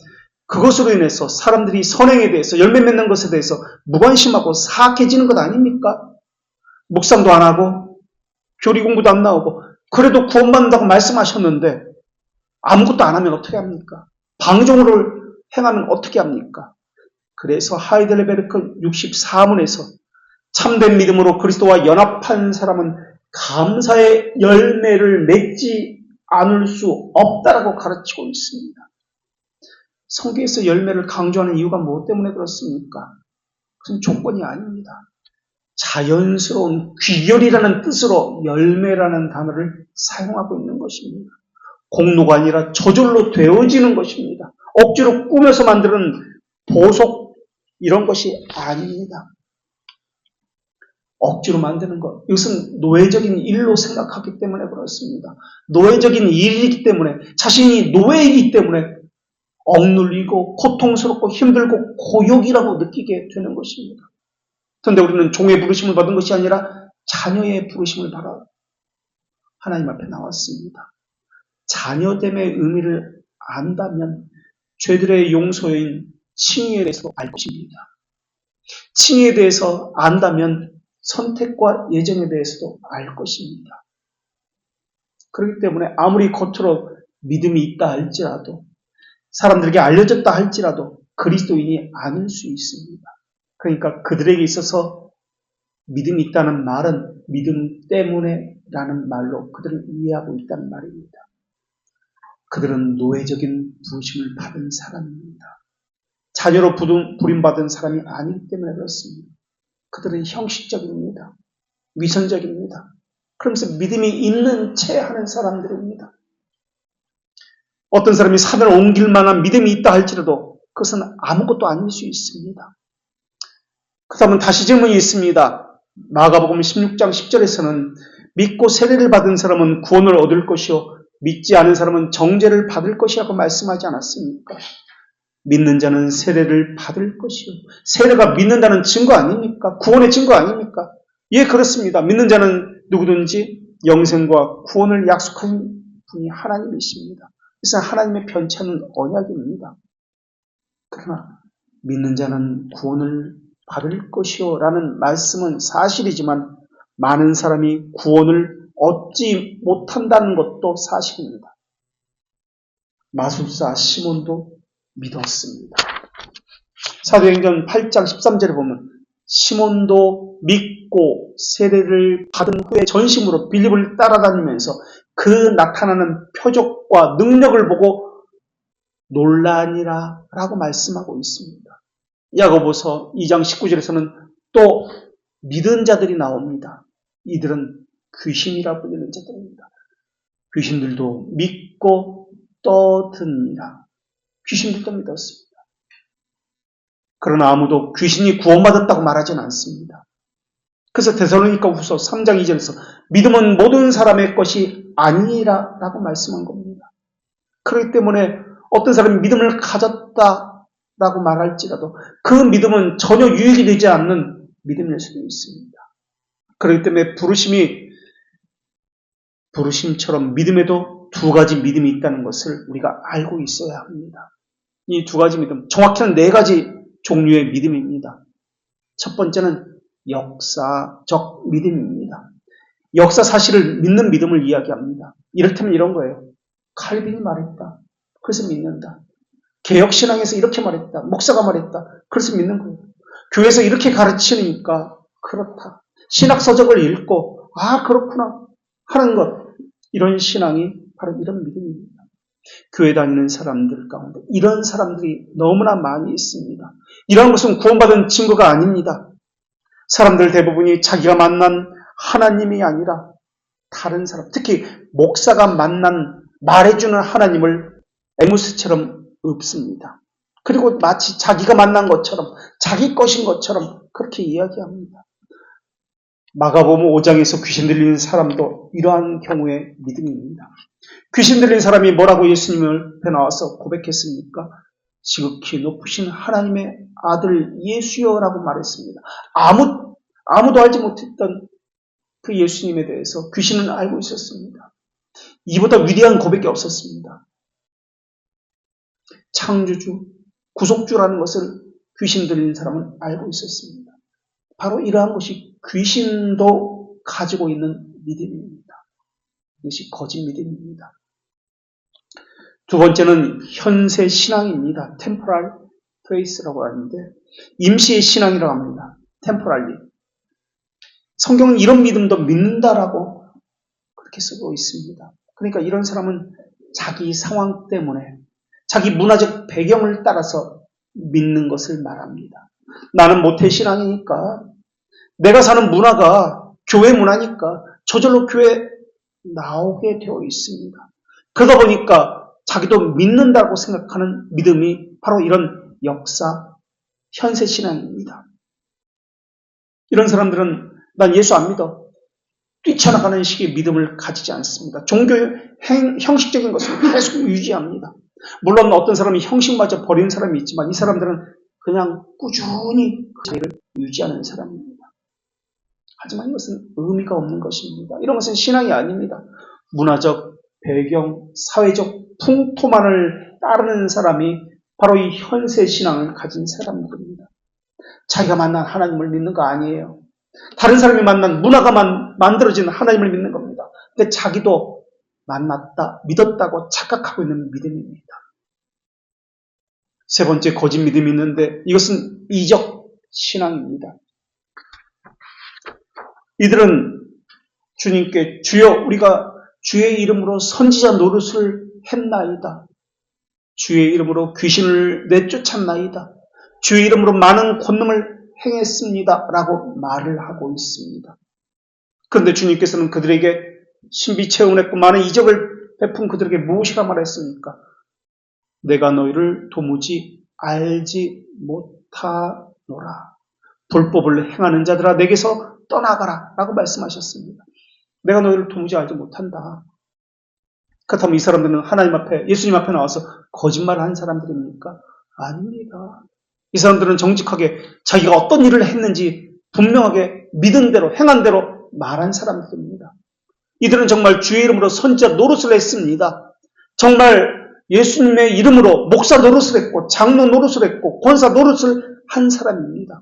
그것으로 인해서 사람들이 선행에 대해서, 열매 맺는 것에 대해서 무관심하고 사악해지는 것 아닙니까? 묵상도 안 하고 교리 공부도 안 나오고 그래도 구원받는다고 말씀하셨는데 아무것도 안 하면 어떻게 합니까? 방종을 행하면 어떻게 합니까? 그래서 하이델베르크 64문에서 참된 믿음으로 그리스도와 연합한 사람은 감사의 열매를 맺지 않을 수 없다라고 가르치고 있습니다. 성경에서 열매를 강조하는 이유가 무엇 때문에 그렇습니까? 그건 조건이 아닙니다. 자연스러운 귀결이라는 뜻으로 열매라는 단어를 사용하고 있는 것입니다. 공로가 아니라 저절로 되어지는 것입니다. 억지로 꾸며서 만드는 보석 이런 것이 아닙니다. 억지로 만드는 것, 이것은 노예적인 일로 생각하기 때문에 그렇습니다. 노예적인 일이기 때문에, 자신이 노예이기 때문에 억눌리고 고통스럽고 힘들고 고욕이라고 느끼게 되는 것입니다. 그런데 우리는 종의 부르심을 받은 것이 아니라 자녀의 부르심을 받아 하나님 앞에 나왔습니다. 자녀됨의 의미를 안다면 죄들의 용서인 칭의에 대해서 알 것입니다. 칭의에 대해서 안다면 선택과 예정에 대해서도 알 것입니다. 그렇기 때문에 아무리 겉으로 믿음이 있다 할지라도, 사람들에게 알려졌다 할지라도 그리스도인이 아닐 수 있습니다. 그러니까 그들에게 있어서 믿음이 있다는 말은 믿음 때문에 라는 말로 그들을 이해하고 있다는 말입니다. 그들은 노예적인 부르심을 받은 사람입니다. 자녀로 부름받은 사람이 아니기 때문에 그렇습니다. 그들은 형식적입니다. 위선적입니다. 그러면서 믿음이 있는 채 하는 사람들입니다. 어떤 사람이 산을 옮길 만한 믿음이 있다 할지라도 그것은 아무것도 아닐 수 있습니다. 그렇다면 다시 질문이 있습니다. 마가복음 16장 10절에서는 믿고 세례를 받은 사람은 구원을 얻을 것이요 믿지 않은 사람은 정죄를 받을 것이라고 말씀하지 않았습니까? 믿는 자는 세례를 받을 것이요. 세례가 믿는다는 증거 아닙니까? 구원의 증거 아닙니까? 예, 그렇습니다. 믿는 자는 누구든지 영생과 구원을 약속한 분이 하나님이십니다. 그래서 하나님의 편찮은 언약입니다. 그러나 믿는 자는 구원을 받을 것이요 라는 말씀은 사실이지만 많은 사람이 구원을 얻지 못한다는 것도 사실입니다. 마술사 시몬도 믿었습니다. 사도행전 8장 13절에 보면 시몬도 믿고 세례를 받은 후에 전심으로 빌립을 따라다니면서 그 나타나는 표적과 능력을 보고 놀라니라 라고 말씀하고 있습니다. 야고보서 2장 19절에서는 또 믿은 자들이 나옵니다. 이들은 귀신이라 불리는 자들입니다. 귀신들도 믿고 떠드니라. 귀신들도 믿었습니다. 그러나 아무도 귀신이 구원받았다고 말하지는 않습니다. 그래서 데살로니가 후서 3장 2절에서 믿음은 모든 사람의 것이 아니라 라고 말씀한 겁니다. 그렇기 때문에 어떤 사람이 믿음을 가졌다라고 말할지라도 그 믿음은 전혀 유익이 되지 않는 믿음일 수도 있습니다. 그렇기 때문에 부르심처럼 믿음에도 두 가지 믿음이 있다는 것을 우리가 알고 있어야 합니다. 이 두 가지 믿음, 정확히는 네 가지 종류의 믿음입니다. 첫 번째는 역사적 믿음입니다. 역사 사실을 믿는 믿음을 이야기합니다. 이를테면 이런 거예요. 칼빈이 말했다. 그래서 믿는다. 개혁신앙에서 이렇게 말했다. 목사가 말했다. 그래서 믿는 거예요. 교회에서 이렇게 가르치니까 그렇다. 신학서적을 읽고 그렇구나 하는 것. 이런 신앙이 바로 이런 믿음입니다. 교회 다니는 사람들 가운데 이런 사람들이 너무나 많이 있습니다. 이런 것은 구원받은 증거가 아닙니다. 사람들 대부분이 자기가 만난 하나님이 아니라 다른 사람, 특히 목사가 말해주는 하나님을 에무스처럼 읊습니다. 그리고 마치 자기가 만난 것처럼, 자기 것인 것처럼 그렇게 이야기합니다. 마가복음 5장에서 귀신 들리는 사람도 이러한 경우의 믿음입니다. 귀신 들린 사람이 뭐라고 예수님을 앞에 나와서 고백했습니까? 지극히 높으신 하나님의 아들 예수여라고 말했습니다. 아무도 알지 못했던 그 예수님에 대해서 귀신은 알고 있었습니다. 이보다 위대한 고백이 없었습니다. 창조주, 구속주라는 것을 귀신 들린 사람은 알고 있었습니다. 바로 이러한 것이 귀신도 가지고 있는 믿음입니다. 이것이 거짓 믿음입니다. 두 번째는 현세 신앙입니다. temporal faith라고 하는데 임시의 신앙이라고 합니다. temporally. 성경은 이런 믿음도 믿는다라고 그렇게 쓰고 있습니다. 그러니까 이런 사람은 자기 상황 때문에 자기 문화적 배경을 따라서 믿는 것을 말합니다. 나는 모태신앙이니까 내가 사는 문화가 교회 문화니까 저절로 교회에 나오게 되어 있습니다. 그러다 보니까 자기도 믿는다고 생각하는 믿음이 바로 이런 역사, 현세신앙입니다. 이런 사람들은 난 예수 안 믿어. 뛰쳐나가는 식의 믿음을 가지지 않습니다. 종교의 형식적인 것을 계속 유지합니다. 물론 어떤 사람이 형식마저 버리는 사람이 있지만 이 사람들은 그냥 꾸준히 그 자리를 유지하는 사람입니다. 하지만 이것은 의미가 없는 것입니다. 이런 것은 신앙이 아닙니다. 문화적 배경, 사회적 풍토만을 따르는 사람이 바로 이 현세 신앙을 가진 사람들입니다. 자기가 만난 하나님을 믿는 거 아니에요. 다른 사람이 만난 문화가 만들어진 하나님을 믿는 겁니다. 근데 자기도 만났다, 믿었다고 착각하고 있는 믿음입니다. 세 번째 거짓 믿음이 있는데 이것은 이적 신앙입니다. 이들은 주님께 주여 우리가 주의 이름으로 선지자 노릇을 했나이다. 주의 이름으로 귀신을 내쫓았나이다. 주의 이름으로 많은 권능을 행했습니다. 라고 말을 하고 있습니다. 그런데 주님께서는 그들에게 신비체험을 했고 많은 이적을 베푼 그들에게 무엇이라 말했습니까? 내가 너희를 도무지 알지 못하노라. 불법을 행하는 자들아 내게서 떠나가라 라고 말씀하셨습니다. 내가 너희를 도무지 알지 못한다. 그렇다면 이 사람들은 하나님 앞에 예수님 앞에 나와서 거짓말을 한 사람들입니까? 아닙니다. 이 사람들은 정직하게 자기가 어떤 일을 했는지 분명하게 믿은 대로 행한 대로 말한 사람들입니다. 이들은 정말 주의 이름으로 선지자 노릇을 했습니다. 정말 예수님의 이름으로 목사 노릇을 했고 장로 노릇을 했고 권사 노릇을 한 사람입니다.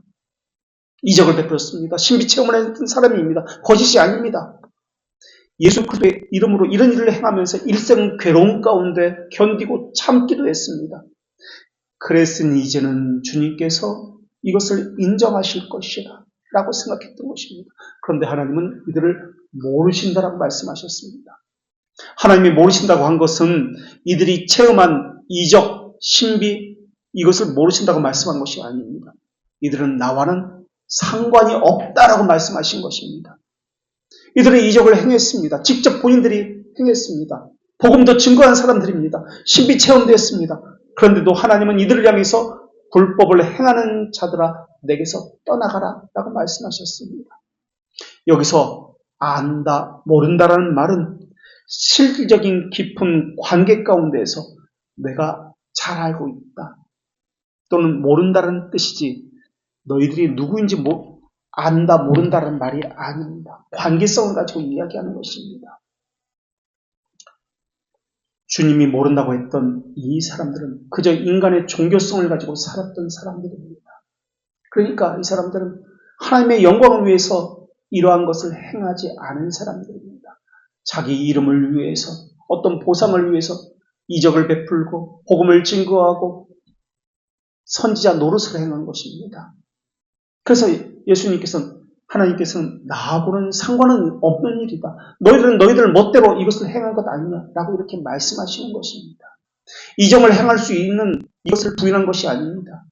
이적을 베풀었습니다. 신비체험을 했던 사람입니다. 거짓이 아닙니다. 예수 그리스도의 이름으로 이런 일을 행하면서 일생 괴로움 가운데 견디고 참기도 했습니다. 그랬으니 이제는 주님께서 이것을 인정하실 것이라 라고 생각했던 것입니다. 그런데 하나님은 이들을 모르신다라고 말씀하셨습니다. 하나님이 모르신다고 한 것은 이들이 체험한 이적, 신비 이것을 모르신다고 말씀한 것이 아닙니다. 이들은 나와는 상관이 없다라고 말씀하신 것입니다. 이들은 이적을 행했습니다. 직접 본인들이 행했습니다. 복음도 증거한 사람들입니다. 신비 체험도 했습니다. 그런데도 하나님은 이들을 향해서 불법을 행하는 자들아 내게서 떠나가라 라고 말씀하셨습니다. 여기서 안다, 모른다라는 말은 실질적인 깊은 관계 가운데에서 내가 잘 알고 있다 또는 모른다는 뜻이지 너희들이 누구인지 안다, 모른다는 말이 아닙니다. 관계성을 가지고 이야기하는 것입니다. 주님이 모른다고 했던 이 사람들은 그저 인간의 종교성을 가지고 살았던 사람들입니다. 그러니까 이 사람들은 하나님의 영광을 위해서 이러한 것을 행하지 않은 사람들입니다. 자기 이름을 위해서 어떤 보상을 위해서 이적을 베풀고 복음을 증거하고 선지자 노릇을 행한 것입니다. 그래서 하나님께서는 나하고는 상관은 없는 일이다. 너희들은 너희들 멋대로 이것을 행한 것 아니냐라고 이렇게 말씀하시는 것입니다. 이적을 행할 수 있는 이것을 부인한 것이 아닙니다.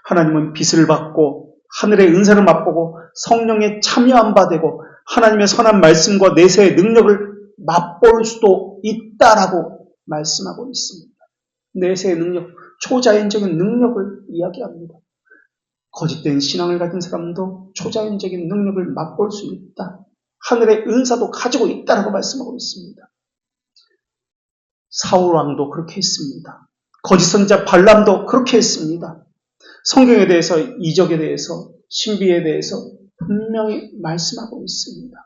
하나님은 빛을 받고 하늘의 은사를 맛보고 성령에 참여한 바 되고 하나님의 선한 말씀과 내세의 능력을 맛볼 수도 있다라고 말씀하고 있습니다. 내세의 능력, 초자연적인 능력을 이야기합니다. 거짓된 신앙을 가진 사람도 초자연적인 능력을 맛볼 수 있다. 하늘의 은사도 가지고 있다라고 말씀하고 있습니다. 사울 왕도 그렇게 했습니다. 거짓 선지자 발람도 그렇게 했습니다. 성경에 대해서, 이적에 대해서, 신비에 대해서 분명히 말씀하고 있습니다.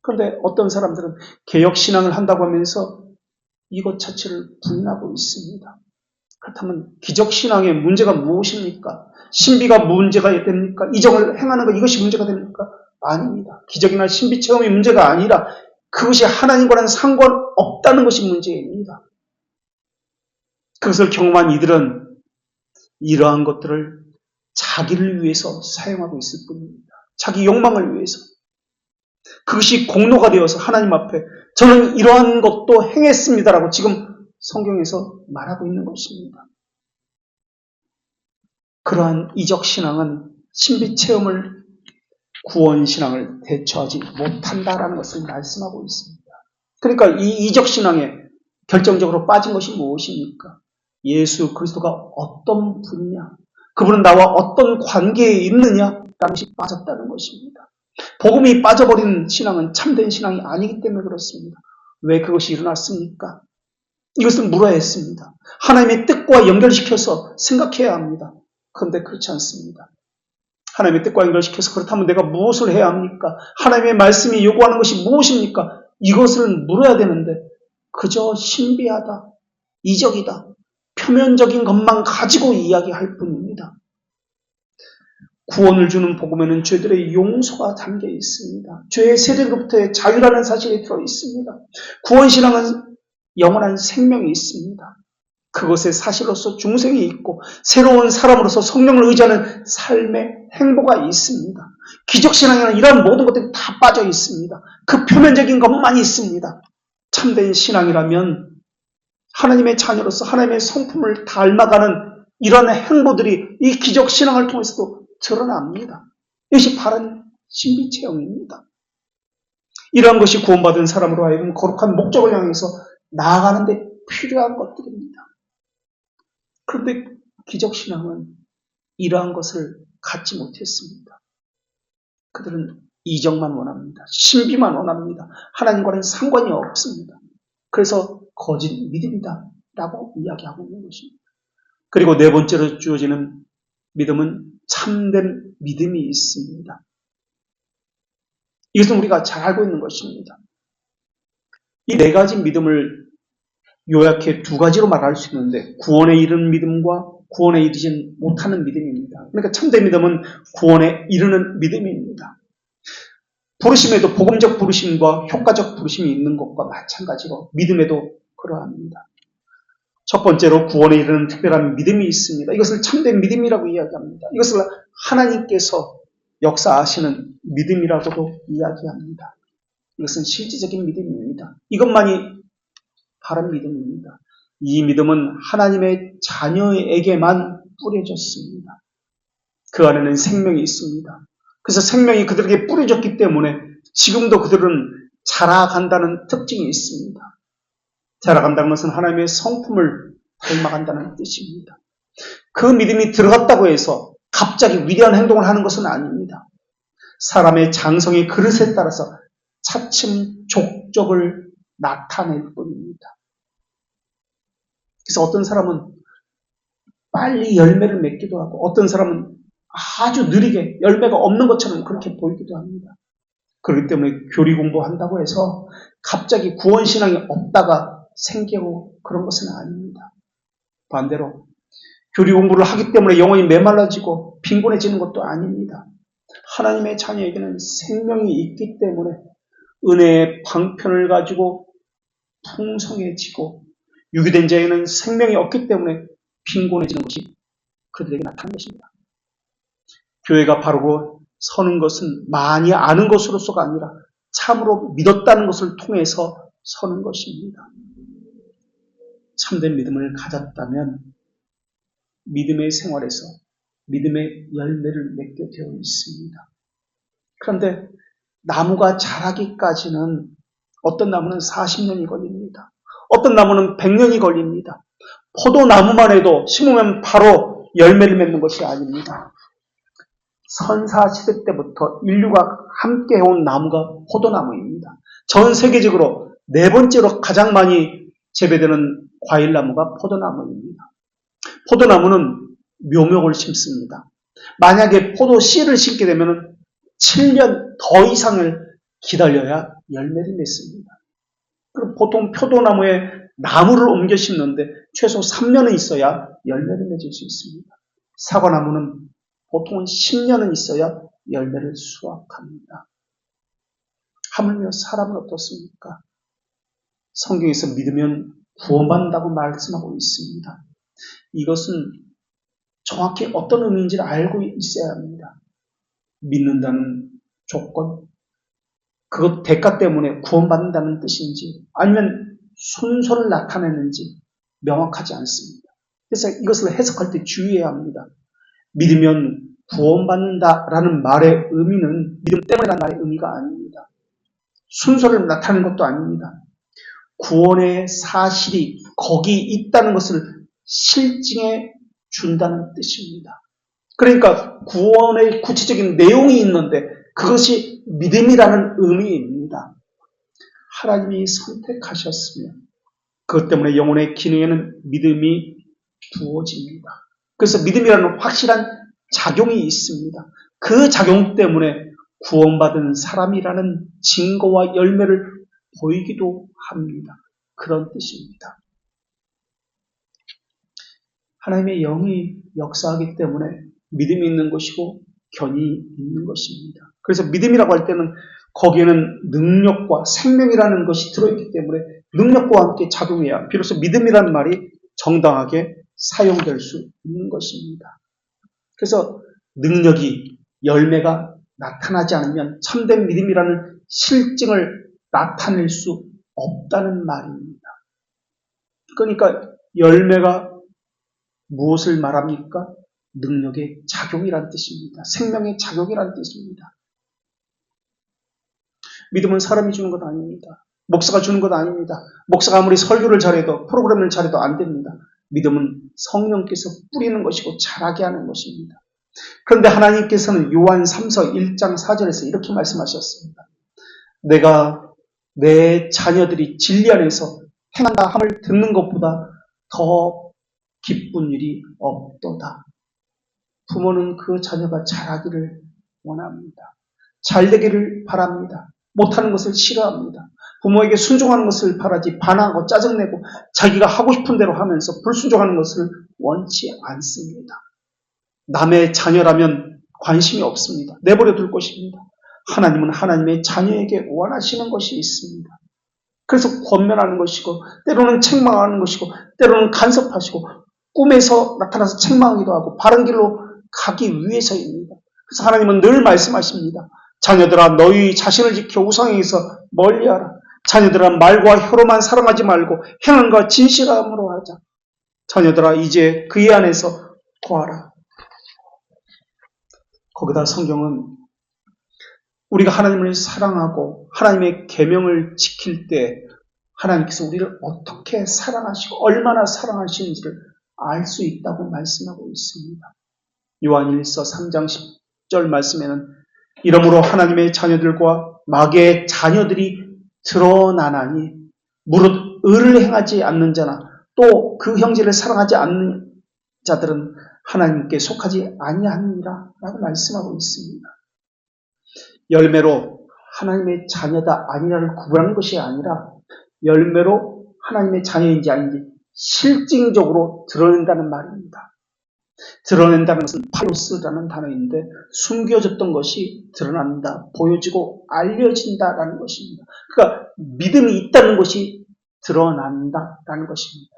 그런데 어떤 사람들은 개혁신앙을 한다고 하면서 이것 자체를 부인하고 있습니다. 그렇다면 기적신앙의 문제가 무엇입니까? 신비가 문제가 됩니까? 이적을 행하는 것, 이것이 문제가 됩니까? 아닙니다. 기적이나 신비 체험이 문제가 아니라 그것이 하나님과는 상관없다는 것이 문제입니다. 그것을 경험한 이들은 이러한 것들을 자기를 위해서 사용하고 있을 뿐입니다. 자기 욕망을 위해서. 그것이 공로가 되어서 하나님 앞에 저는 이러한 것도 행했습니다라고 지금 성경에서 말하고 있는 것입니다. 그러한 이적신앙은 신비체험을 구원신앙을 대처하지 못한다라는 것을 말씀하고 있습니다. 그러니까 이 이적신앙에 결정적으로 빠진 것이 무엇입니까? 예수 그리스도가 어떤 분이냐? 그분은 나와 어떤 관계에 있느냐라는 것이 빠졌다는 것입니다. 복음이 빠져버린 신앙은 참된 신앙이 아니기 때문에 그렇습니다. 왜 그것이 일어났습니까? 이것을 물어야 했습니다. 하나님의 뜻과 연결시켜서 생각해야 합니다. 그런데 그렇지 않습니다. 하나님의 뜻과 연결시켜서 그렇다면 내가 무엇을 해야 합니까? 하나님의 말씀이 요구하는 것이 무엇입니까? 이것을 물어야 되는데 그저 신비하다, 이적이다, 표면적인 것만 가지고 이야기할 뿐입니다. 구원을 주는 복음에는 죄들의 용서가 담겨 있습니다. 죄의 세대로부터의 자유라는 사실이 들어있습니다. 구원신앙은 영원한 생명이 있습니다. 그것의 사실로서 중생이 있고 새로운 사람으로서 성령을 의지하는 삶의 행보가 있습니다. 기적신앙에는 이러한 모든 것들이 다 빠져 있습니다. 그 표면적인 것만 있습니다. 참된 신앙이라면 하나님의 자녀로서 하나님의 성품을 닮아가는 이런 행보들이 이 기적신앙을 통해서도 드러납니다. 이것이 바른 신비체험입니다. 이러한 것이 구원받은 사람으로 하여금 거룩한 목적을 향해서 나아가는 데 필요한 것들입니다. 그런데 기적신앙은 이러한 것을 갖지 못했습니다. 그들은 이적만 원합니다. 신비만 원합니다. 하나님과는 상관이 없습니다. 그래서 거짓 믿음이다 라고 이야기하고 있는 것입니다. 그리고 네 번째로 주어지는 믿음은 참된 믿음이 있습니다. 이것은 우리가 잘 알고 있는 것입니다. 이 네 가지 믿음을 요약해 두 가지로 말할 수 있는데 구원에 이르는 믿음과 구원에 이르지 못하는 믿음입니다. 그러니까 참된 믿음은 구원에 이르는 믿음입니다. 부르심에도 복음적 부르심과 효과적 부르심이 있는 것과 마찬가지로 믿음에도 그러합니다. 첫 번째로 구원에 이르는 특별한 믿음이 있습니다. 이것을 참된 믿음이라고 이야기합니다. 이것을 하나님께서 역사하시는 믿음이라고도 이야기합니다. 이것은 실질적인 믿음입니다. 이것만이 바른 믿음입니다. 이 믿음은 하나님의 자녀에게만 뿌려졌습니다. 그 안에는 생명이 있습니다. 그래서 생명이 그들에게 뿌려졌기 때문에 지금도 그들은 자라간다는 특징이 있습니다. 자라간다는 것은 하나님의 성품을 닮아간다는 뜻입니다. 그 믿음이 들어갔다고 해서 갑자기 위대한 행동을 하는 것은 아닙니다. 사람의 장성의 그릇에 따라서 차츰 족적을 나타낼 뿐입니다. 그래서 어떤 사람은 빨리 열매를 맺기도 하고 어떤 사람은 아주 느리게 열매가 없는 것처럼 그렇게 보이기도 합니다. 그렇기 때문에 교리 공부한다고 해서 갑자기 구원신앙이 없다가 생기고 그런 것은 아닙니다. 반대로 교리 공부를 하기 때문에 영혼이 메말라지고 빈곤해지는 것도 아닙니다. 하나님의 자녀에게는 생명이 있기 때문에 은혜의 방편을 가지고 풍성해지고 유기된 자에는 생명이 없기 때문에 빈곤해지는 것이 그들에게 나타나는 것입니다. 교회가 바르고 서는 것은 많이 아는 것으로서가 아니라 참으로 믿었다는 것을 통해서 서는 것입니다. 참된 믿음을 가졌다면 믿음의 생활에서 믿음의 열매를 맺게 되어 있습니다. 그런데 나무가 자라기까지는 어떤 나무는 40년이 걸립니다. 어떤 나무는 100년이 걸립니다. 포도나무만 해도 심으면 바로 열매를 맺는 것이 아닙니다. 선사시대 때부터 인류가 함께 해온 나무가 포도나무입니다. 전 세계적으로 네 번째로 가장 많이 재배되는 과일나무가 포도나무입니다. 포도나무는 묘목을 심습니다. 만약에 포도 씨를 심게 되면 7년 더 이상을 기다려야 열매를 맺습니다. 그럼 보통 포도나무에 나무를 옮겨 심는데 최소 3년은 있어야 열매를 맺을 수 있습니다. 사과나무는 보통은 10년은 있어야 열매를 수확합니다. 하물며 사람은 어떻습니까? 성경에서 믿으면 구원받는다고 말씀하고 있습니다. 이것은 정확히 어떤 의미인지를 알고 있어야 합니다. 믿는다는 조건, 그것 대가 때문에 구원받는다는 뜻인지 아니면 순서를 나타내는지 명확하지 않습니다. 그래서 이것을 해석할 때 주의해야 합니다. 믿으면 구원받는다라는 말의 의미는 믿음 때문이라는 말의 의미가 아닙니다. 순서를 나타내는 것도 아닙니다. 구원의 사실이 거기 있다는 것을 실증해 준다는 뜻입니다. 그러니까 구원의 구체적인 내용이 있는데 그것이 믿음이라는 의미입니다. 하나님이 선택하셨으면 그것 때문에 영혼의 기능에는 믿음이 부어집니다. 그래서 믿음이라는 확실한 작용이 있습니다. 그 작용 때문에 구원받은 사람이라는 증거와 열매를 보이기도 합니다. 그런 뜻입니다. 하나님의 영이 역사하기 때문에 믿음이 있는 것이고 견이 있는 것입니다. 그래서 믿음이라고 할 때는 거기에는 능력과 생명이라는 것이 들어있기 때문에 능력과 함께 작용해야 비로소 믿음이라는 말이 정당하게 사용될 수 있는 것입니다. 그래서 능력이 열매가 나타나지 않으면 참된 믿음이라는 실증을 나타낼 수 없다는 말입니다. 그러니까 열매가 무엇을 말합니까? 능력의 작용이란 뜻입니다. 생명의 작용이란 뜻입니다. 믿음은 사람이 주는 것 아닙니다. 목사가 주는 것 아닙니다. 목사가 아무리 설교를 잘해도 프로그램을 잘해도 안 됩니다. 믿음은 성령께서 뿌리는 것이고 자라게 하는 것입니다. 그런데 하나님께서는 요한 3서 1장 4절에서 이렇게 말씀하셨습니다. 내가 내 자녀들이 진리 안에서 행한다 함을 듣는 것보다 더 기쁜 일이 없도다. 부모는 그 자녀가 잘하기를 원합니다. 잘 되기를 바랍니다. 못하는 것을 싫어합니다. 부모에게 순종하는 것을 바라지 반항하고 짜증내고 자기가 하고 싶은 대로 하면서 불순종하는 것을 원치 않습니다. 남의 자녀라면 관심이 없습니다. 내버려 둘 것입니다. 하나님은 하나님의 자녀에게 원하시는 것이 있습니다. 그래서 권면하는 것이고 때로는 책망하는 것이고 때로는 간섭하시고 꿈에서 나타나서 책망하기도 하고 바른 길로 가기 위해서입니다. 그래서 하나님은 늘 말씀하십니다. 자녀들아 너희 자신을 지켜 우상에게서 멀리하라. 자녀들아 말과 혀로만 사랑하지 말고 행함과 진실함으로 하자. 자녀들아 이제 그의 안에서 거하라. 거기다 성경은 우리가 하나님을 사랑하고 하나님의 계명을 지킬 때 하나님께서 우리를 어떻게 사랑하시고 얼마나 사랑하시는지를 알 수 있다고 말씀하고 있습니다. 요한일서 3장 10절 말씀에는 이러므로 하나님의 자녀들과 마귀의 자녀들이 드러나나니 무릇 의를 행하지 않는 자나 또 그 형제를 사랑하지 않는 자들은 하나님께 속하지 아니하니라 라고 말씀하고 있습니다. 열매로 하나님의 자녀다 아니라를 구분하는 것이 아니라 열매로 하나님의 자녀인지 아닌지 실증적으로 드러낸다는 말입니다. 드러낸다는 것은 파로스라는 단어인데 숨겨졌던 것이 드러난다, 보여지고 알려진다라는 것입니다. 그러니까 믿음이 있다는 것이 드러난다라는 것입니다.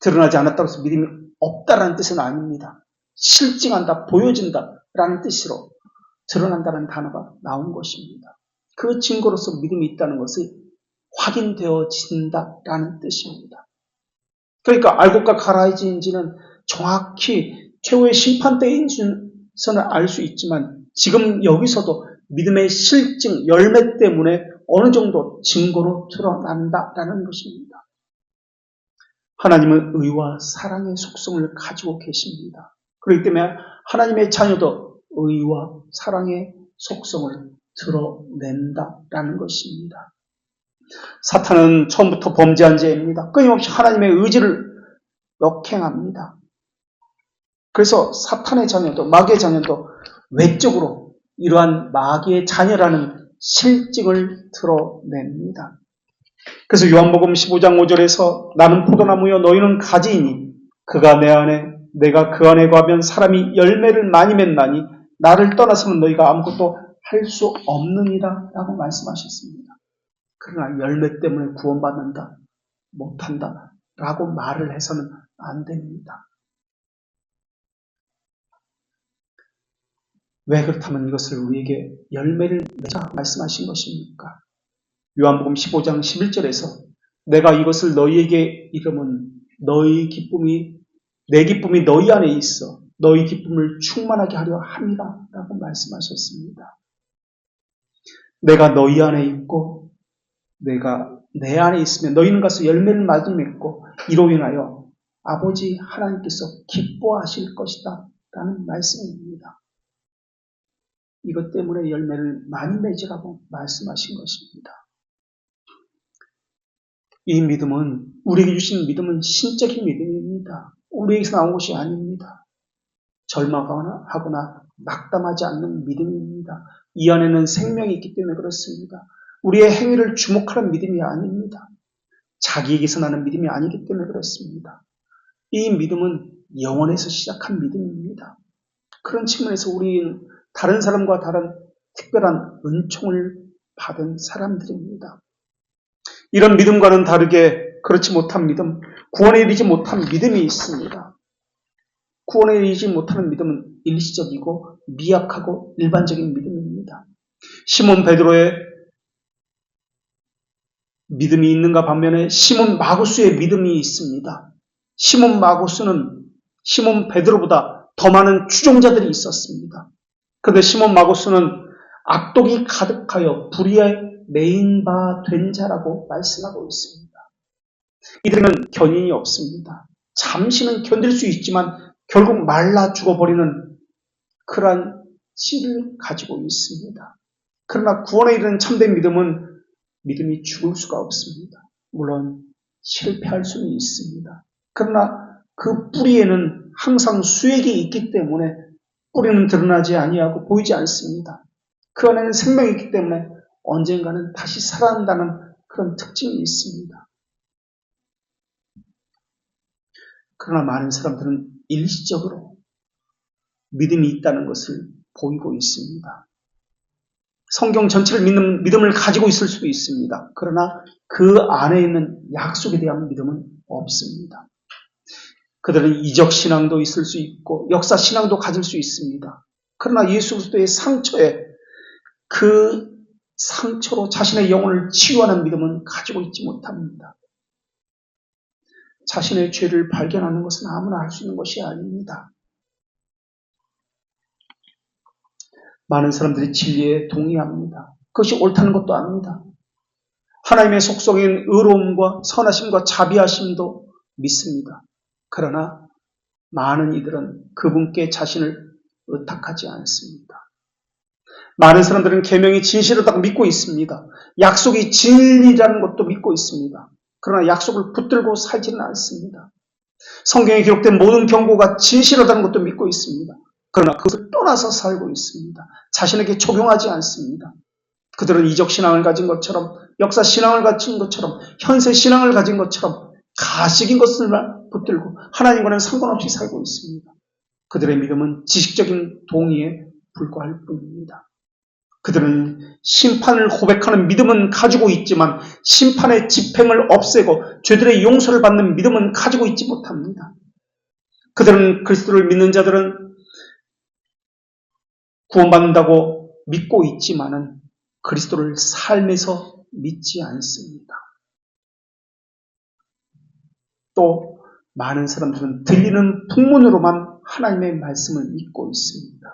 드러나지 않았다고 해서 믿음이 없다라는 뜻은 아닙니다. 실증한다, 보여진다라는 뜻으로 드러난다는 단어가 나온 것입니다. 그 증거로서 믿음이 있다는 것이 확인되어진다라는 뜻입니다. 그러니까 알곡과 가라지인지는 정확히 최후의 심판대인지는 알 수 있지만 지금 여기서도 믿음의 실증, 열매 때문에 어느 정도 증거로 드러난다라는 것입니다. 하나님은 의와 사랑의 속성을 가지고 계십니다. 그렇기 때문에 하나님의 자녀도 의와 사랑의 속성을 드러낸다라는 것입니다. 사탄은 처음부터 범죄한 죄입니다. 끊임없이 하나님의 의지를 역행합니다. 그래서 사탄의 자녀도 마귀의 자녀도 외적으로 이러한 마귀의 자녀라는 실직을 드러냅니다. 그래서 요한복음 15장 5절에서 나는 포도나무여 너희는 가지이니 그가 내 안에 내가 그 안에 거하면 사람이 열매를 많이 맺나니 나를 떠나서는 너희가 아무것도 할 수 없느니라 라고 말씀하셨습니다. 그러나 열매 때문에 구원받는다, 못한다 라고 말을 해서는 안 됩니다. 왜 그렇다면 이것을 우리에게 열매를 맺자 말씀하신 것입니까? 요한복음 15장 11절에서 내가 이것을 너희에게 이름은 너희 기쁨이 내 기쁨이 너희 안에 있어 너희 기쁨을 충만하게 하려 함이라 라고 말씀하셨습니다. 내가 너희 안에 있고 내가 내 안에 있으면 너희는 가서 열매를 많이 맺고 이로 인하여 아버지 하나님께서 기뻐하실 것이다 라는 말씀입니다. 이것 때문에 열매를 많이 맺으라고 말씀하신 것입니다. 이 믿음은 우리에게 주신 믿음은 신적인 믿음입니다. 우리에게서 나온 것이 아닙니다. 절망하거나 낙담하지 않는 믿음입니다. 이 안에는 생명이 있기 때문에 그렇습니다. 우리의 행위를 주목하는 믿음이 아닙니다. 자기에게서 나는 믿음이 아니기 때문에 그렇습니다. 이 믿음은 영원에서 시작한 믿음입니다. 그런 측면에서 우리는 다른 사람과 다른 특별한 은총을 받은 사람들입니다. 이런 믿음과는 다르게 그렇지 못한 믿음, 구원에 이르지 못한 믿음이 있습니다. 구원에 이르지 못하는 믿음은 일시적이고 미약하고 일반적인 믿음입니다. 시몬 베드로의 믿음이 있는가 반면에 시몬 마구스의 믿음이 있습니다. 시몬 마구스는 시몬 베드로보다 더 많은 추종자들이 있었습니다. 그런데 시몬 마구스는 악독이 가득하여 불의에 매인 바 된 자라고 말씀하고 있습니다. 이들은 견인이 없습니다. 잠시는 견딜 수 있지만 결국 말라 죽어버리는 그러한 씨를 가지고 있습니다. 그러나 구원에 이르는 참된 믿음은 믿음이 죽을 수가 없습니다. 물론 실패할 수는 있습니다. 그러나 그 뿌리에는 항상 수액이 있기 때문에 뿌리는 드러나지 아니하고 보이지 않습니다. 그 안에는 생명이 있기 때문에 언젠가는 다시 살아난다는 그런 특징이 있습니다. 그러나 많은 사람들은 일시적으로 믿음이 있다는 것을 보이고 있습니다. 성경 전체를 믿는 믿음을 가지고 있을 수도 있습니다. 그러나 그 안에 있는 약속에 대한 믿음은 없습니다. 그들은 이적 신앙도 있을 수 있고 역사 신앙도 가질 수 있습니다. 그러나 예수 그리스도의 상처에 그 상처로 자신의 영혼을 치유하는 믿음은 가지고 있지 못합니다. 자신의 죄를 발견하는 것은 아무나 할 수 있는 것이 아닙니다. 많은 사람들이 진리에 동의합니다. 그것이 옳다는 것도 압니다. 하나님의 속성인 의로움과 선하심과 자비하심도 믿습니다. 그러나 많은 이들은 그분께 자신을 의탁하지 않습니다. 많은 사람들은 계명이 진실하다고 믿고 있습니다. 약속이 진리라는 것도 믿고 있습니다. 그러나 약속을 붙들고 살지는 않습니다. 성경에 기록된 모든 경고가 진실하다는 것도 믿고 있습니다. 그러나 그것을 떠나서 살고 있습니다. 자신에게 적용하지 않습니다. 그들은 이적 신앙을 가진 것처럼 역사 신앙을 가진 것처럼 현세 신앙을 가진 것처럼 가식인 것을만 붙들고 하나님과는 상관없이 살고 있습니다. 그들의 믿음은 지식적인 동의에 불과할 뿐입니다. 그들은 심판을 고백하는 믿음은 가지고 있지만 심판의 집행을 없애고 죄들의 용서를 받는 믿음은 가지고 있지 못합니다. 그들은 그리스도를 믿는 자들은 구원받는다고 믿고 있지만은 그리스도를 삶에서 믿지 않습니다. 또 많은 사람들은 들리는 풍문으로만 하나님의 말씀을 믿고 있습니다.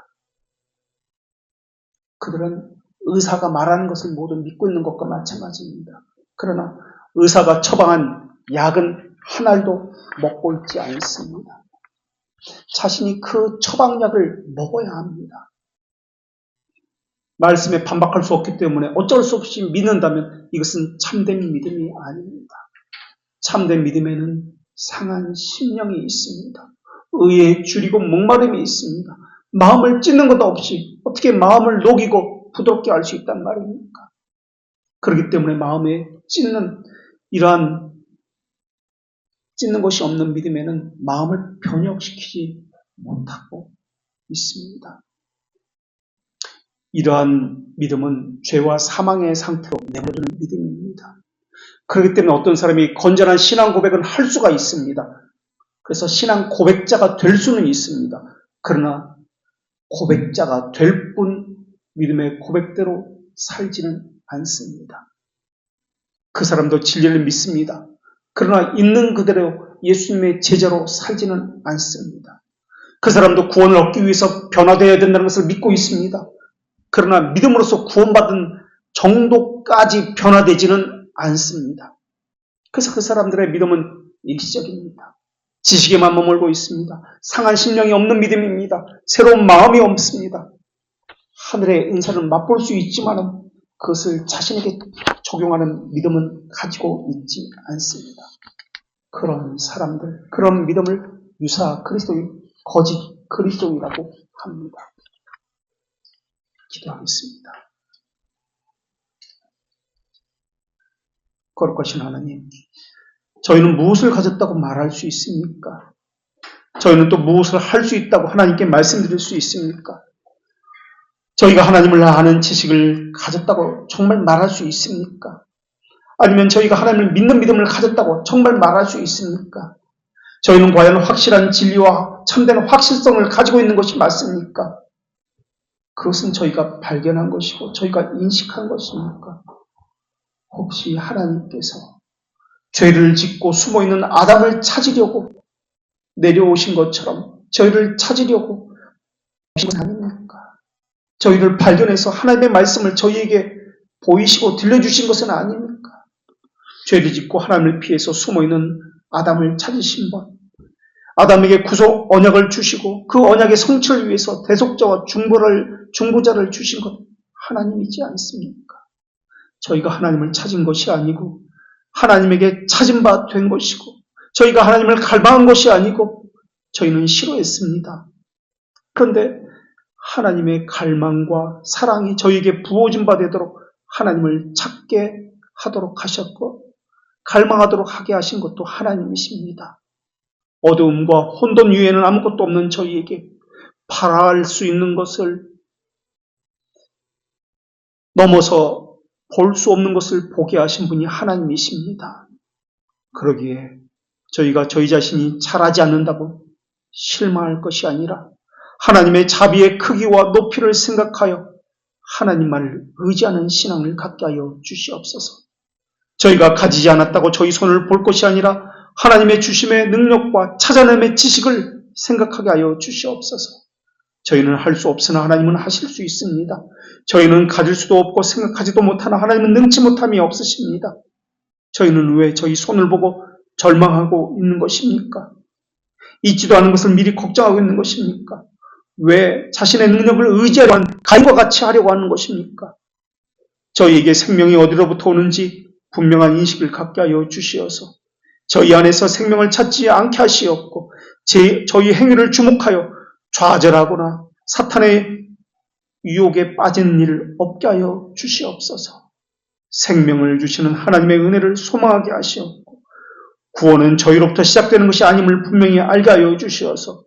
그들은 의사가 말하는 것을 모두 믿고 있는 것과 마찬가지입니다. 그러나 의사가 처방한 약은 한 알도 먹고 있지 않습니다. 자신이 그 처방약을 먹어야 합니다. 말씀에 반박할 수 없기 때문에 어쩔 수 없이 믿는다면 이것은 참된 믿음이 아닙니다. 참된 믿음에는 상한 심령이 있습니다. 의에 줄이고 목마름이 있습니다. 마음을 찢는 것도 없이 어떻게 마음을 녹이고 부드럽게 할 수 있단 말입니까? 그렇기 때문에 마음에 이러한 찢는 것이 없는 믿음에는 마음을 변혁시키지 못하고 있습니다. 이러한 믿음은 죄와 사망의 상태로 내버려두는 믿음입니다. 그렇기 때문에 어떤 사람이 건전한 신앙 고백은 할 수가 있습니다. 그래서 신앙 고백자가 될 수는 있습니다. 그러나 고백자가 될 뿐 믿음의 고백대로 살지는 않습니다. 그 사람도 진리를 믿습니다. 그러나 있는 그대로 예수님의 제자로 살지는 않습니다. 그 사람도 구원을 얻기 위해서 변화되어야 된다는 것을 믿고 있습니다. 그러나 믿음으로써 구원받은 정도까지 변화되지는 않습니다. 그래서 그 사람들의 믿음은 일시적입니다. 지식에만 머물고 있습니다. 상한 심령이 없는 믿음입니다. 새로운 마음이 없습니다. 하늘의 은사를 맛볼 수 있지만 그것을 자신에게 적용하는 믿음은 가지고 있지 않습니다. 그런 사람들, 그런 믿음을 유사 그리스도인, 거짓 그리스도인이라고 합니다. 기도하겠습니다. 거룩하신 하나님, 저희는 무엇을 가졌다고 말할 수 있습니까? 저희는 또 무엇을 할 수 있다고 하나님께 말씀드릴 수 있습니까? 저희가 하나님을 아는 지식을 가졌다고 정말 말할 수 있습니까? 아니면 저희가 하나님을 믿는 믿음을 가졌다고 정말 말할 수 있습니까? 저희는 과연 확실한 진리와 참된 확실성을 가지고 있는 것이 맞습니까? 그것은 저희가 발견한 것이고 저희가 인식한 것입니까? 혹시 하나님께서 죄를 짓고 숨어있는 아담을 찾으려고 내려오신 것처럼 저희를 찾으려고 오신 것은 아닙니까? 저희를 발견해서 하나님의 말씀을 저희에게 보이시고 들려주신 것은 아닙니까? 죄를 짓고 하나님을 피해서 숨어있는 아담을 찾으신 분, 아담에게 구속 언약을 주시고 그 언약의 성취를 위해서 대속자와 중보자를 주신 것 하나님이지 않습니까? 저희가 하나님을 찾은 것이 아니고 하나님에게 찾은 바 된 것이고 저희가 하나님을 갈망한 것이 아니고 저희는 싫어했습니다. 그런데 하나님의 갈망과 사랑이 저희에게 부어진 바 되도록 하나님을 찾게 하도록 하셨고 갈망하도록 하게 하신 것도 하나님이십니다. 어두움과 혼돈 위에는 아무것도 없는 저희에게 바라할 수 있는 것을 넘어서 볼 수 없는 것을 보게 하신 분이 하나님이십니다. 그러기에 저희가 저희 자신이 잘하지 않는다고 실망할 것이 아니라 하나님의 자비의 크기와 높이를 생각하여 하나님만을 의지하는 신앙을 갖게 하여 주시옵소서. 저희가 가지지 않았다고 저희 손을 볼 것이 아니라 하나님의 주심의 능력과 찾아냄의 지식을 생각하게 하여 주시옵소서. 저희는 할 수 없으나 하나님은 하실 수 있습니다. 저희는 가질 수도 없고 생각하지도 못하나 하나님은 능치 못함이 없으십니다. 저희는 왜 저희 손을 보고 절망하고 있는 것입니까? 있지도 않은 것을 미리 걱정하고 있는 것입니까? 왜 자신의 능력을 의지하려 하는 가인과 같이 하려고 하는 것입니까? 저희에게 생명이 어디로부터 오는지 분명한 인식을 갖게 하여 주시어서 저희 안에서 생명을 찾지 않게 하시옵고 저희 행위를 주목하여 좌절하거나 사탄의 유혹에 빠지는 일을 없게 하여 주시옵소서. 생명을 주시는 하나님의 은혜를 소망하게 하시옵고 구원은 저희로부터 시작되는 것이 아님을 분명히 알게 하여 주시어서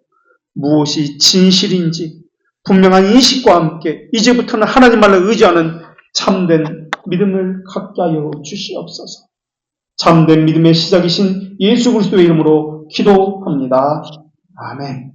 무엇이 진실인지 분명한 인식과 함께 이제부터는 하나님만을 의지하는 참된 믿음을 갖게 하여 주시옵소서. 참된 믿음의 시작이신 예수 그리스도의 이름으로 기도합니다. 아멘.